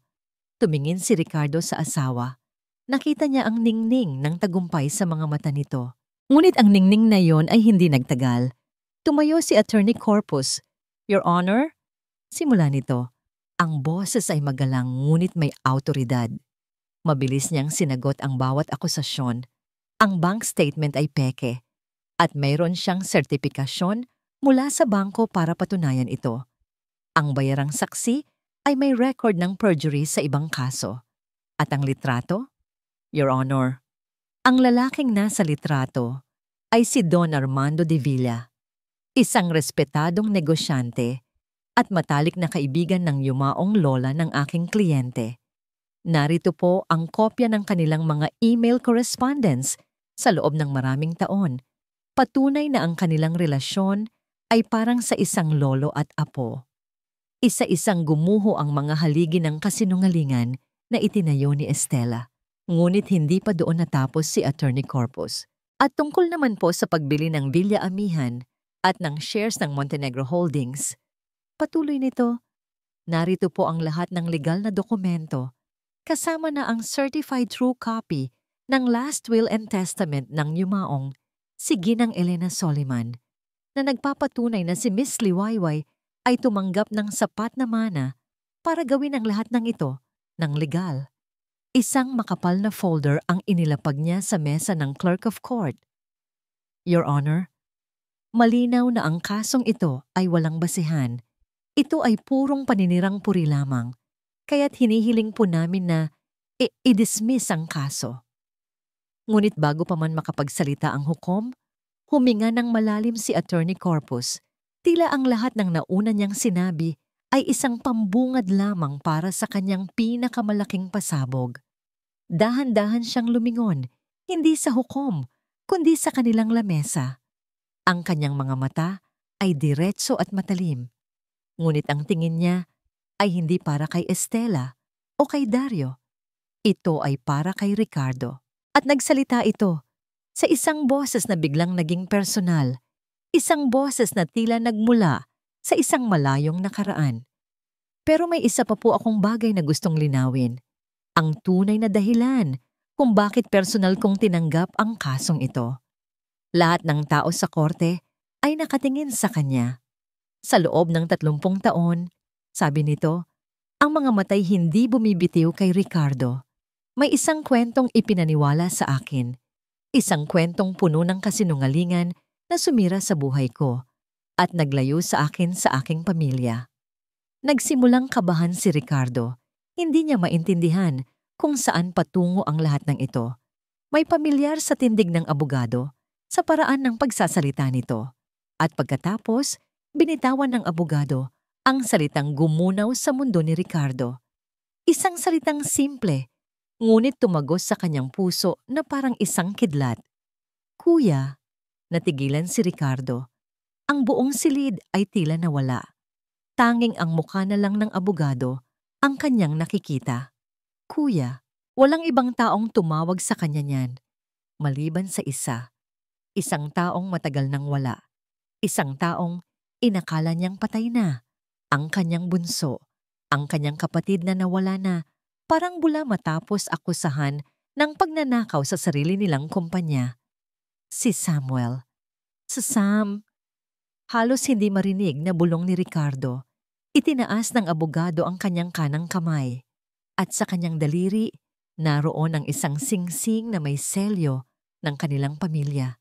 Tumingin si Ricardo sa asawa. Nakita niya ang ningning ng tagumpay sa mga mata nito. Ngunit ang ningning na yon ay hindi nagtagal. Tumayo si Attorney Corpus. Your Honor? Simula nito, ang boses ay magalang ngunit may awtoridad. Mabilis niyang sinagot ang bawat akusasyon. Ang bank statement ay peke at mayroon siyang sertipikasyon mula sa bangko para patunayan ito. Ang bayarang saksi ay may record ng perjury sa ibang kaso. At ang litrato? Your Honor, ang lalaking nasa litrato ay si Don Armando de Villa, isang respetadong negosyante at matalik na kaibigan ng yumaong lola ng aking kliyente. Narito po ang kopya ng kanilang mga email correspondence sa loob ng maraming taon. Patunay na ang kanilang relasyon ay parang sa isang lolo at apo. Isa-isang gumuho ang mga haligi ng kasinungalingan na itinayo ni Estela. Ngunit hindi pa doon natapos si Attorney Corpus. At tungkol naman po sa pagbili ng Villa Amihan at ng shares ng Montenegro Holdings, patuloy nito, narito po ang lahat ng legal na dokumento, kasama na ang certified true copy ng last will and testament ng yumaong si Ginang Elena Soliman, na nagpapatunay na si Miss Liwayway ay tumanggap ng sapat na mana para gawin ang lahat ng ito ng legal. Isang makapal na folder ang inilapag niya sa mesa ng Clerk of Court. Your Honor, malinaw na ang kasong ito ay walang basihan. Ito ay purong paninirang puri lamang, kaya't hinihiling po namin na i-dismiss ang kaso. Ngunit bago pa man makapagsalita ang hukom, huminga ng malalim si Attorney Corpus. Tila ang lahat ng nauna niyang sinabi ay isang pambungad lamang para sa kanyang pinakamalaking pasabog. Dahan-dahan siyang lumingon, hindi sa hukom, kundi sa kanilang lamesa. Ang kanyang mga mata ay diretso at matalim. Ngunit ang tingin niya ay hindi para kay Estela o kay Dario. Ito ay para kay Ricardo. At nagsalita ito sa isang boses na biglang naging personal, isang boses na tila nagmula sa isang malayong nakaraan. Pero may isa pa po akong bagay na gustong linawin. Ang tunay na dahilan kung bakit personal kong tinanggap ang kasong ito. Lahat ng tao sa korte ay nakatingin sa kanya. Sa loob ng 30 taon, sabi nito, ang mga matay hindi bumibitiw kay Ricardo. May isang kwentong ipinaniwala sa akin. Isang kwentong puno ng kasinungalingan na sumira sa buhay ko at naglayo sa akin sa aking pamilya. Nagsimulang kabahan si Ricardo. Hindi niya maintindihan kung saan patungo ang lahat ng ito. May pamilyar sa tindig ng abogado sa paraan ng pagsasalita nito. At pagkatapos, binitawan ng abogado ang salitang gumunaw sa mundo ni Ricardo. Isang salitang simple, ngunit tumagos sa kanyang puso na parang isang kidlat. Kuya, natigilan si Ricardo. Ang buong silid ay tila nawala. Tanging ang mukha na lang ng abogado ang kanyang nakikita. Kuya, walang ibang taong tumawag sa kanya niyan, maliban sa isa. Isang taong matagal nang wala. Isang taong inakala niyang patay na. Ang kanyang bunso, ang kanyang kapatid na nawala na, parang bula matapos akusahan ng pagnanakaw sa sarili nilang kumpanya. Si Samuel. Sa Sam, halos hindi marinig na bulong ni Ricardo. Itinaas ng abogado ang kanyang kanang kamay. At sa kanyang daliri, naroon ang isang singsing na may selyo ng kanilang pamilya.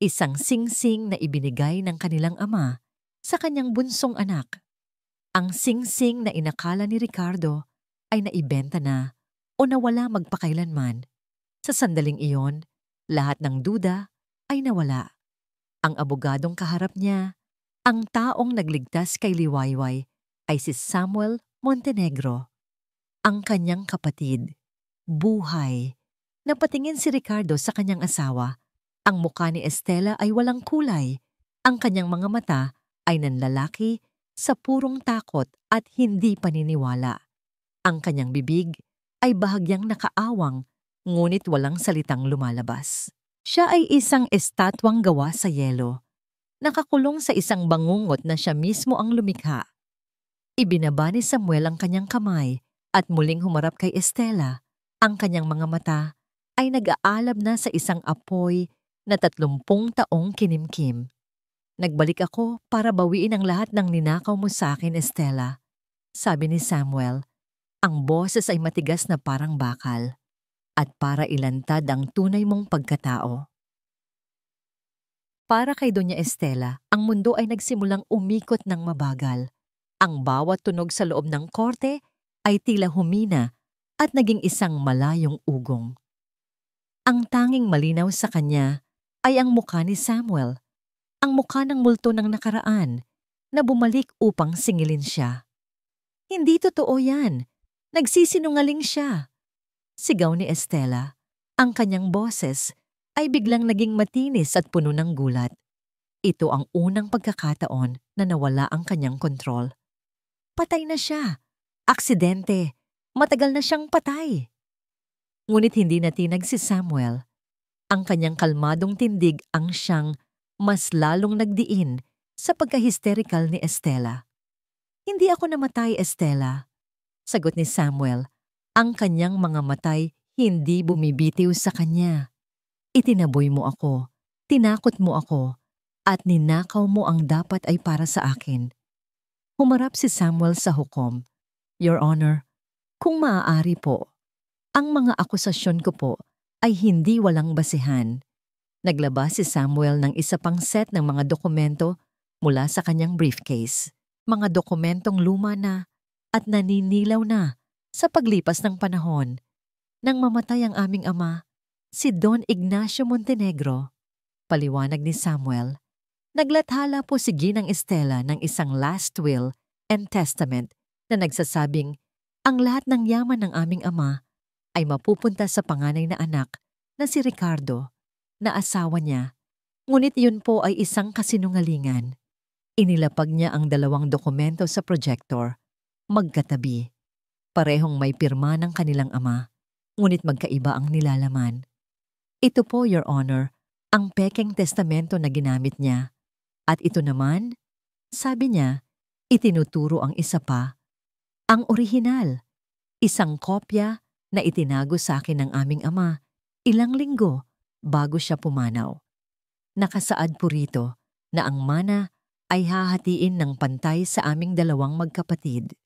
Isang singsing na ibinigay ng kanilang ama sa kanyang bunsong anak. Ang singsing na inakala ni Ricardo ay naibenta na o nawala magpakailanman. Sa sandaling iyon, lahat ng duda ay nawala. Ang abogadong kaharap niya, ang taong nagligtas kay Liwayway, ay si Samuel Montenegro. Ang kanyang kapatid, buhay. Napatingin si Ricardo sa kanyang asawa. Ang mukha ni Estela ay walang kulay. Ang kanyang mga mata ay nanlalaki sa purong takot at hindi paniniwala. Ang kanyang bibig ay bahagyang nakaawang, ngunit walang salitang lumalabas. Siya ay isang estatwang gawa sa yelo. Nakakulong sa isang bangungot na siya mismo ang lumikha. Ibinaba ni Samuel ang kanyang kamay at muling humarap kay Estela. Ang kanyang mga mata ay nag-aalab na sa isang apoy na 30 taong kinimkim. Nagbalik ako para bawiin ang lahat ng ninakaw mo sa akin, Estela. Sabi ni Samuel, ang boses ay matigas na parang bakal at para ilantad ang tunay mong pagkatao. Para kay Doña Estela, ang mundo ay nagsimulang umikot ng mabagal. Ang bawat tunog sa loob ng korte ay tila humina at naging isang malayong ugong. Ang tanging malinaw sa kanya ay ang mukha ni Samuel, ang mukha ng multo ng nakaraan na bumalik upang singilin siya. Hindi totoo yan. Nagsisinungaling siya. Sigaw ni Estela. Ang kanyang boses ay biglang naging matinis at puno ng gulat. Ito ang unang pagkakataon na nawala ang kanyang kontrol. Patay na siya. Aksidente. Matagal na siyang patay. Ngunit hindi natinag si Samuel. Ang kanyang kalmadong tindig ang siyang mas lalong nagdiin sa pagka-hysterical ni Estela. Hindi ako namatay, Estela. Sagot ni Samuel. Ang kanyang mga matay hindi bumibitiw sa kanya. Itinaboy mo ako, tinakot mo ako, at ninakaw mo ang dapat ay para sa akin. Humarap si Samuel sa hukom. Your Honor, kung maaari po, ang mga akusasyon ko po ay hindi walang basihan. Naglabas si Samuel ng isa pang set ng mga dokumento mula sa kanyang briefcase. Mga dokumentong luma na at naninilaw na sa paglipas ng panahon. Nang mamatay ang aming ama, si Don Ignacio Montenegro, paliwanag ni Samuel, naglathala po si Ginang Estela ng isang last will and testament na nagsasabing ang lahat ng yaman ng aming ama ay mapupunta sa panganay na anak na si Ricardo, na asawa niya. Ngunit yun po ay isang kasinungalingan. Inilapag niya ang 2 dokumento sa projector, magkatabi. Parehong may pirma ng kanilang ama, ngunit magkaiba ang nilalaman. Ito po, Your Honor, ang pekeng testamento na ginamit niya. At ito naman, sabi niya, itinuturo ang isa pa, ang orihinal, isang kopya na itinago sa akin ng aming ama ilang linggo bago siya pumanaw. Nakasaad po rito na ang mana ay hahatiin ng pantay sa aming dalawang magkapatid.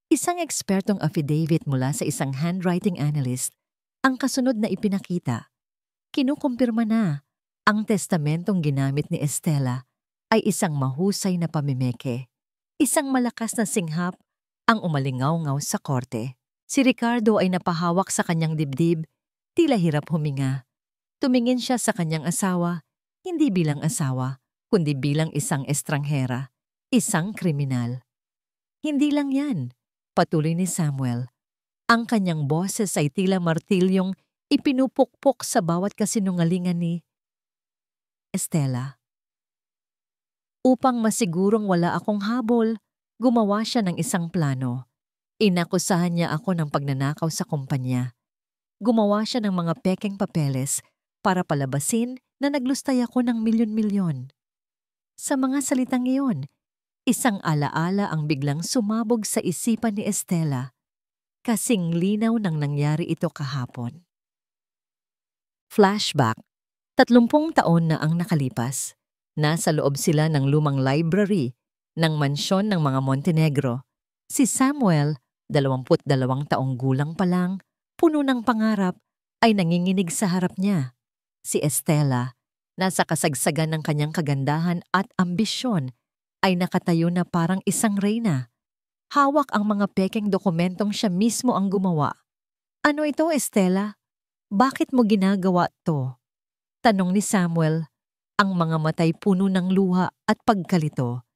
Isang ekspertong affidavit mula sa isang handwriting analyst ang kasunod na ipinakita. Kinukumpirma na ang testamentong ginamit ni Estela ay isang mahusay na pamimeke. Isang malakas na singhap ang umalingaw-ngaw sa korte. Si Ricardo ay napahawak sa kanyang dibdib, tila hirap huminga. Tumingin siya sa kanyang asawa, hindi bilang asawa, kundi bilang isang estranghera, isang kriminal. Hindi lang yan, patuloy ni Samuel. Ang kanyang boses ay tila martilyong ipinupukpok sa bawat kasinungalingan ni Estela. Upang masigurong wala akong habol, gumawa siya ng isang plano. Inakusahan niya ako ng pagnanakaw sa kumpanya. Gumawa siya ng mga pekeng papeles para palabasin na naglustay ako ng milyon-milyon. Sa mga salitang iyon, isang alaala ang biglang sumabog sa isipan ni Estela. Kasing linaw nang nangyari ito kahapon. Flashback. 30 taon na ang nakalipas. Nasa loob sila ng lumang library ng mansyon ng mga Montenegro. Si Samuel, 22 taong gulang pa lang, puno ng pangarap, ay nanginginig sa harap niya. Si Estela, nasa kasagsagan ng kanyang kagandahan at ambisyon, ay nakatayo na parang isang reyna. Hawak ang mga pekeng dokumentong siya mismo ang gumawa. Ano ito, Estela? Bakit mo ginagawa to? Tanong ni Samuel, ang mga matay puno ng luha at pagkalito.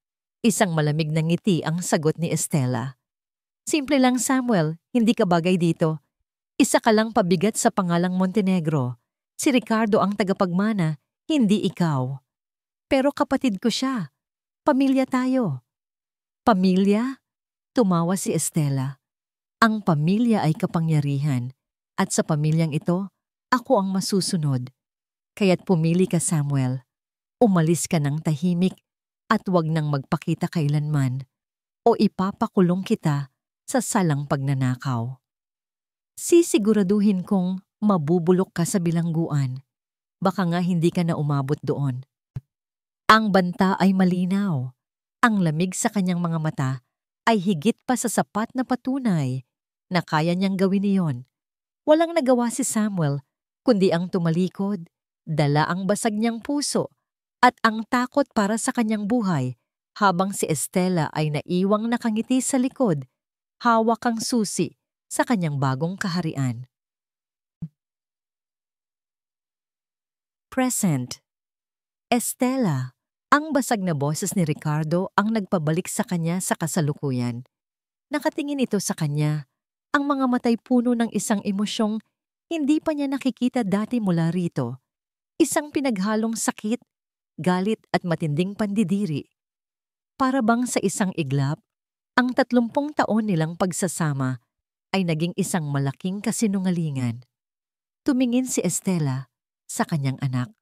Isang malamig na ngiti ang sagot ni Estela. Simple lang, Samuel, hindi ka bagay dito. Isa ka lang pabigat sa pangalang Montenegro. Si Ricardo ang tagapagmana, hindi ikaw. Pero kapatid ko siya. Pamilya tayo. Pamilya? Tumawa si Estela. Ang pamilya ay kapangyarihan, at sa pamilyang ito, ako ang masusunod. Kaya't pumili ka, Samuel. Umalis ka ng tahimik at huwag nang magpakita kailanman o ipapakulong kita sa salang pagnanakaw. Sisiguraduhin kong mabubulok ka sa bilangguan. Baka nga hindi ka na umabot doon. Ang banta ay malinaw. Ang lamig sa kanyang mga mata ay higit pa sa sapat na patunay na kaya niyang gawin iyon. Walang nagawa si Samuel, kundi ang tumalikod, dala ang basag niyang puso at ang takot para sa kanyang buhay habang si Estela ay naiwang nakangiti sa likod, hawak ang susi sa kanyang bagong kaharian. Present. Estela, ang basag na boses ni Ricardo ang nagpabalik sa kanya sa kasalukuyan. Nakatingin ito sa kanya, ang mga matay puno ng isang emosyong hindi pa niya nakikita dati mula rito. Isang pinaghalong sakit, galit at matinding pandidiri. Para bang sa isang iglap, ang 30 taon nilang pagsasama ay naging isang malaking kasinungalingan. Tumingin si Estela sa kanyang anak.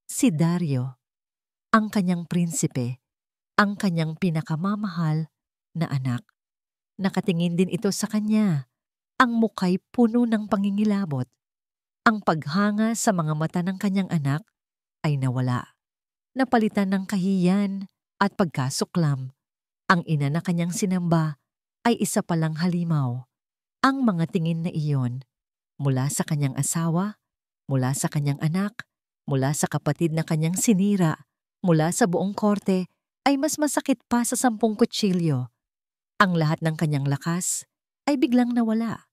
Si Dario, ang kanyang prinsipe, ang kanyang pinakamamahal na anak. Nakatingin din ito sa kanya, ang muka'y puno ng pangingilabot. Ang paghanga sa mga mata ng kanyang anak ay nawala. Napalitan ng kahiyan at pagkasuklam. Ang ina na kanyang sinamba ay isa palang halimaw. Ang mga tingin na iyon, mula sa kanyang asawa, mula sa kanyang anak, mula sa kapatid na kanyang sinira, mula sa buong korte, ay mas masakit pa sa 10 kutsilyo. Ang lahat ng kanyang lakas ay biglang nawala.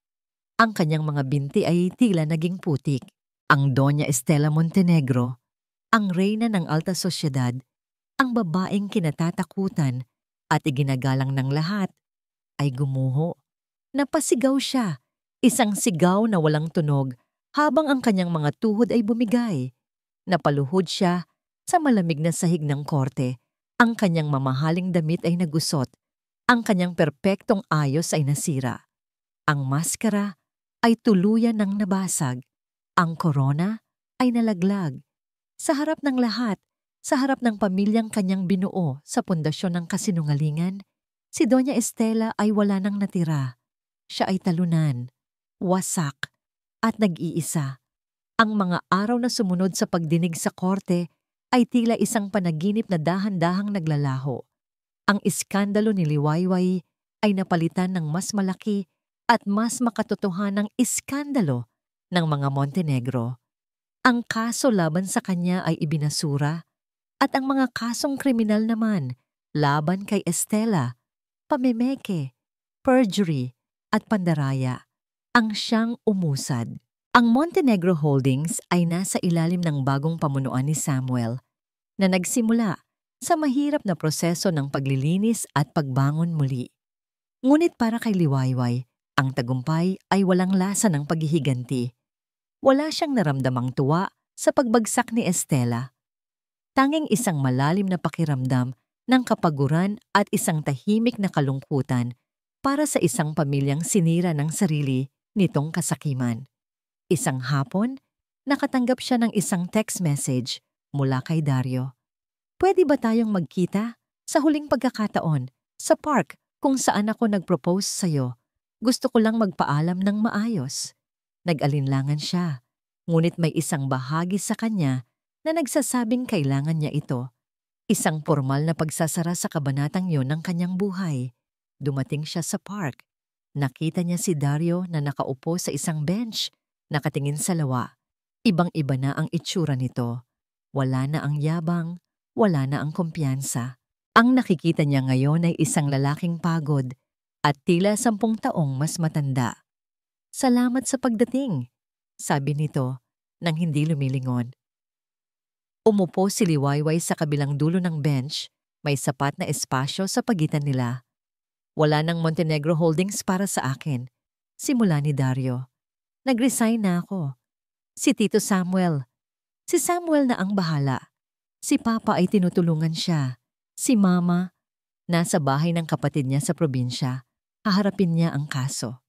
Ang kanyang mga binti ay tila naging putik. Ang Doña Estela Montenegro, ang reyna ng alta sosyedad, ang babaeng kinatatakutan at iginagalang ng lahat, ay gumuho. Napasigaw siya, isang sigaw na walang tunog habang ang kanyang mga tuhod ay bumigay. Napaluhod siya sa malamig na sahig ng korte. Ang kanyang mamahaling damit ay nagusot. Ang kanyang perpektong ayos ay nasira. Ang maskara ay tuluyan ng nabasag. Ang korona ay nalaglag. Sa harap ng lahat, sa harap ng pamilyang kanyang binuo sa pundasyon ng kasinungalingan, si Doña Estela ay wala nang natira. Siya ay talunan, wasak, at nag-iisa. Ang mga araw na sumunod sa pagdinig sa korte ay tila isang panaginip na dahan-dahang naglalaho. Ang iskandalo ni Liwayway ay napalitan ng mas malaki at mas makatotohanang iskandalo ng mga Montenegro. Ang kaso laban sa kanya ay ibinasura at ang mga kasong kriminal naman laban kay Estela, pamemeke, perjury at pandaraya ang siyang umusad. Ang Montenegro Holdings ay nasa ilalim ng bagong pamunuan ni Samuel na nagsimula sa mahirap na proseso ng paglilinis at pagbangon muli. Ngunit para kay Liwayway, ang tagumpay ay walang lasa ng paghihiganti. Wala siyang naramdamang tuwa sa pagbagsak ni Estela. Tanging isang malalim na pakiramdam ng kapaguran at isang tahimik na kalungkutan para sa isang pamilyang sinira ng sarili nitong kasakiman. Isang hapon, nakatanggap siya ng isang text message mula kay Dario. Pwede ba tayong magkita sa huling pagkakataon sa park kung saan ako nag-propose sa'yo? Gusto ko lang magpaalam ng maayos. Nag-alinlangan siya, ngunit may isang bahagi sa kanya na nagsasabing kailangan niya ito. Isang formal na pagsasara sa kabanatang yon ng kanyang buhay. Dumating siya sa park. Nakita niya si Dario na nakaupo sa isang bench, nakatingin sa lawa. Ibang-iba na ang itsura nito. Wala na ang yabang, wala na ang kumpiyansa. Ang nakikita niya ngayon ay isang lalaking pagod at tila 10 taong mas matanda. "Salamat sa pagdating," sabi nito nang hindi lumilingon. Umupo si Liwayway sa kabilang dulo ng bench, may sapat na espasyo sa pagitan nila. "Wala ng Montenegro Holdings para sa akin," simula ni Dario. "Nag-resign na ako. Si Tito Samuel. Si Samuel na ang bahala. Si Papa ay tinutulungan siya. Si Mama, nasa bahay ng kapatid niya sa probinsya. Haharapin niya ang kaso."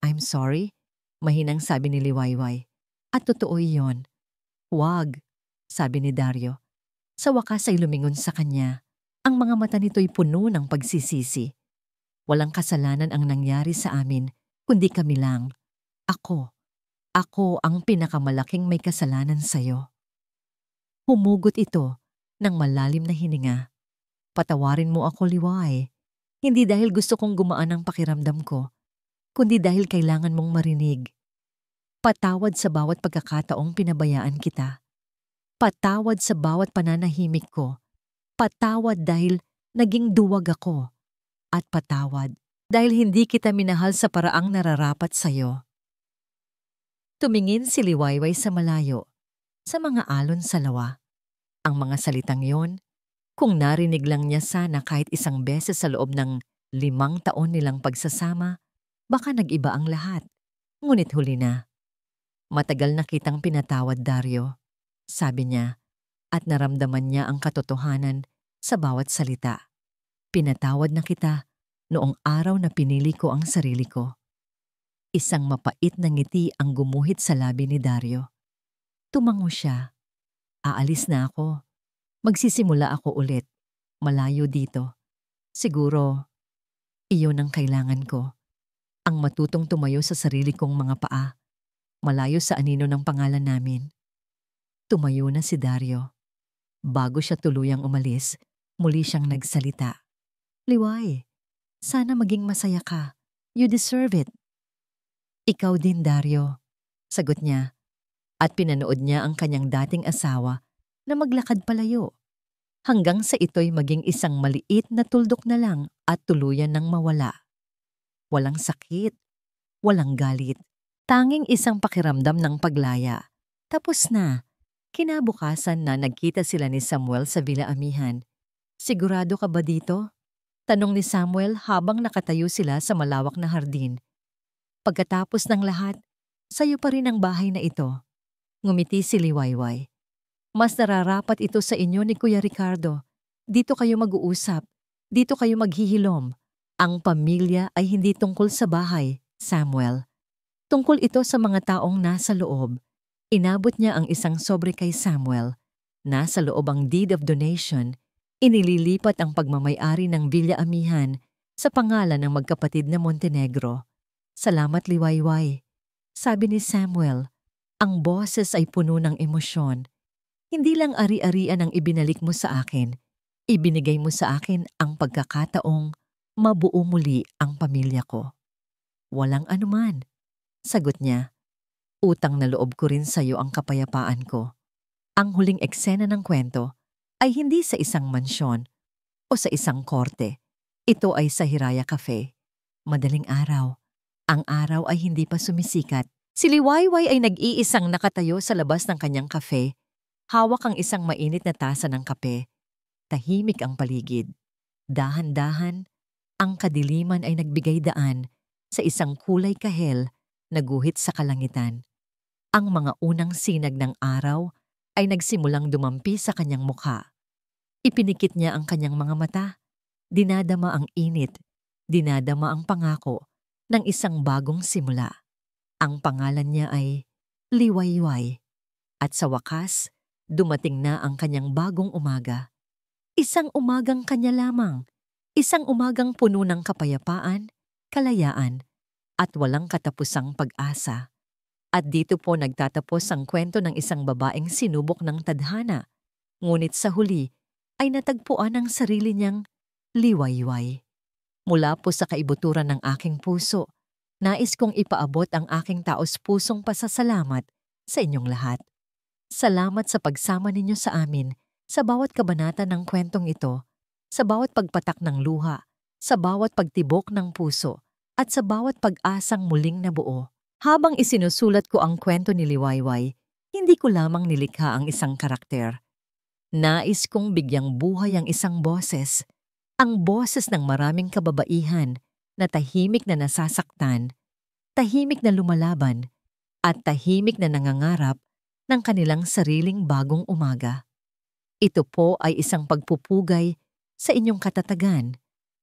"I'm sorry," mahinang sabi ni Liwayway. At totoo iyon. "Wag," sabi ni Dario. Sa wakas ay lumingon sa kanya. Ang mga mata nito'y puno ng pagsisisi. "Walang kasalanan ang nangyari sa amin, kundi kami lang. Ako ang pinakamalaking may kasalanan sa'yo." Humugot ito ng malalim na hininga. "Patawarin mo ako, Liway. Hindi dahil gusto kong gumaan ang pakiramdam ko, kundi dahil kailangan mong marinig. Patawad sa bawat pagkakataong pinabayaan kita. Patawad sa bawat pananahimik ko. Patawad dahil naging duwag ako. At patawad dahil hindi kita minahal sa paraang nararapat sa'yo." Tumingin si Liwayway sa malayo, sa mga alon sa lawa. Ang mga salitang yon, kung narinig lang niya sana kahit isang beses sa loob ng 5 taon nilang pagsasama, baka nag-iba ang lahat. Ngunit huli na. "Matagal na kitang pinatawad, Dario," sabi niya, at naramdaman niya ang katotohanan sa bawat salita. "Pinatawad na kita noong araw na pinili ko ang sarili ko." Isang mapait na ngiti ang gumuhit sa labi ni Dario. Tumango siya. "Aalis na ako. Magsisimula ako ulit. Malayo dito. Siguro, iyon ang kailangan ko. Ang matutong tumayo sa sarili kong mga paa. Malayo sa anino ng pangalan namin." Tumayo na si Dario. Bago siya tuluyang umalis, muli siyang nagsalita. "Liway, sana maging masaya ka. You deserve it." "Ikaw din, Dario," sagot niya, at pinanood niya ang kanyang dating asawa na maglakad palayo, hanggang sa ito'y maging isang maliit na tuldok na lang at tuluyan ng mawala. Walang sakit, walang galit, tanging isang pakiramdam ng paglaya. Tapos na. Kinabukasan na nagkita sila ni Samuel sa Villa Amihan. "Sigurado ka ba dito?" tanong ni Samuel habang nakatayo sila sa malawak na hardin. "Pagkatapos ng lahat, sayo pa rin ang bahay na ito." Ngumiti si Liwayway. "Mas nararapat ito sa inyo ni Kuya Ricardo. Dito kayo mag-uusap. Dito kayo maghihilom. Ang pamilya ay hindi tungkol sa bahay, Samuel. Tungkol ito sa mga taong nasa loob." Inabot niya ang isang sobre kay Samuel. Nasa loob ang deed of donation. Inililipat ang pagmamay-ari ng Villa Amihan sa pangalan ng magkapatid na Montenegro. "Salamat, Liwayway," sabi ni Samuel. Ang boses ay puno ng emosyon. Hindi lang ari-arian ang ibinalik mo sa akin, ibinigay mo sa akin ang pagkakataong mabuo muli ang pamilya ko. Walang anuman, sagot niya. Utang na loob ko rin sa iyo ang kapayapaan ko. Ang huling eksena ng kwento ay hindi sa isang mansyon o sa isang korte. Ito ay sa Hiraya Cafe. Madaling araw. Ang araw ay hindi pa sumisikat. Si Liwayway ay nag-iisang nakatayo sa labas ng kanyang kafe. Hawak ang isang mainit na tasa ng kape. Tahimik ang paligid. Dahan-dahan, ang kadiliman ay nagbigay daan sa isang kulay kahel na guhit sa kalangitan. Ang mga unang sinag ng araw ay nagsimulang dumampi sa kanyang mukha. Ipinikit niya ang kanyang mga mata. Dinadama ang init, dinadama ang pangako ng isang bagong simula. Ang pangalan niya ay Liwayway. At sa wakas, dumating na ang kanyang bagong umaga. Isang umagang kanya lamang. Isang umagang puno ng kapayapaan, kalayaan, at walang katapusang pag-asa. At dito po nagtatapos ang kwento ng isang babaeng sinubok ng tadhana. Ngunit sa huli ay natagpuan ang sarili niyang liwayway. Mula po sa kaibuturan ng aking puso, nais kong ipaabot ang aking taos-pusong pasasalamat sa inyong lahat. Salamat sa pagsama ninyo sa amin sa bawat kabanata ng kwentong ito, sa bawat pagpatak ng luha, sa bawat pagtibok ng puso, at sa bawat pag-asang muling nabuo. Habang isinusulat ko ang kwento ni Liwayway, hindi ko lamang nilikha ang isang karakter. Nais kong bigyang buhay ang isang boses, ang boses ng maraming kababaihan na tahimik na nasasaktan, tahimik na lumalaban, at tahimik na nangangarap ng kanilang sariling bagong umaga. Ito po ay isang pagpupugay sa inyong katatagan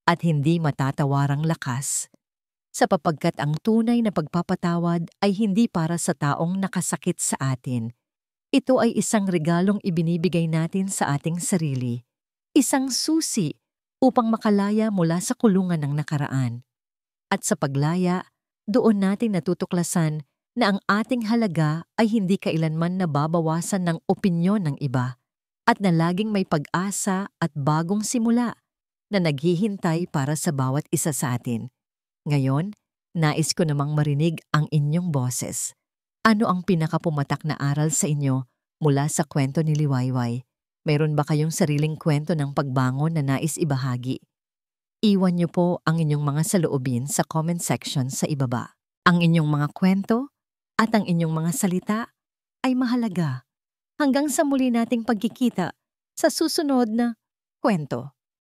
at hindi matatawarang lakas. Sapagkat ang tunay na pagpapatawad ay hindi para sa taong nakasakit sa atin. Ito ay isang regalong ibinibigay natin sa ating sarili. Isang susi upang makalaya mula sa kulungan ng nakaraan. At sa paglaya, doon natin natutuklasan na ang ating halaga ay hindi kailanman nababawasan ng opinyon ng iba at na laging may pag-asa at bagong simula na naghihintay para sa bawat isa sa atin. Ngayon, nais ko namang marinig ang inyong boses. Ano ang pinakapumatak na aral sa inyo mula sa kwento ni Liwayway? Mayroon ba kayong sariling kwento ng pagbangon na nais ibahagi? Iwan niyo po ang inyong mga saloobin sa comment section sa ibaba. Ang inyong mga kwento at ang inyong mga salita ay mahalaga. Hanggang sa muli nating pagkikita sa susunod na kwento.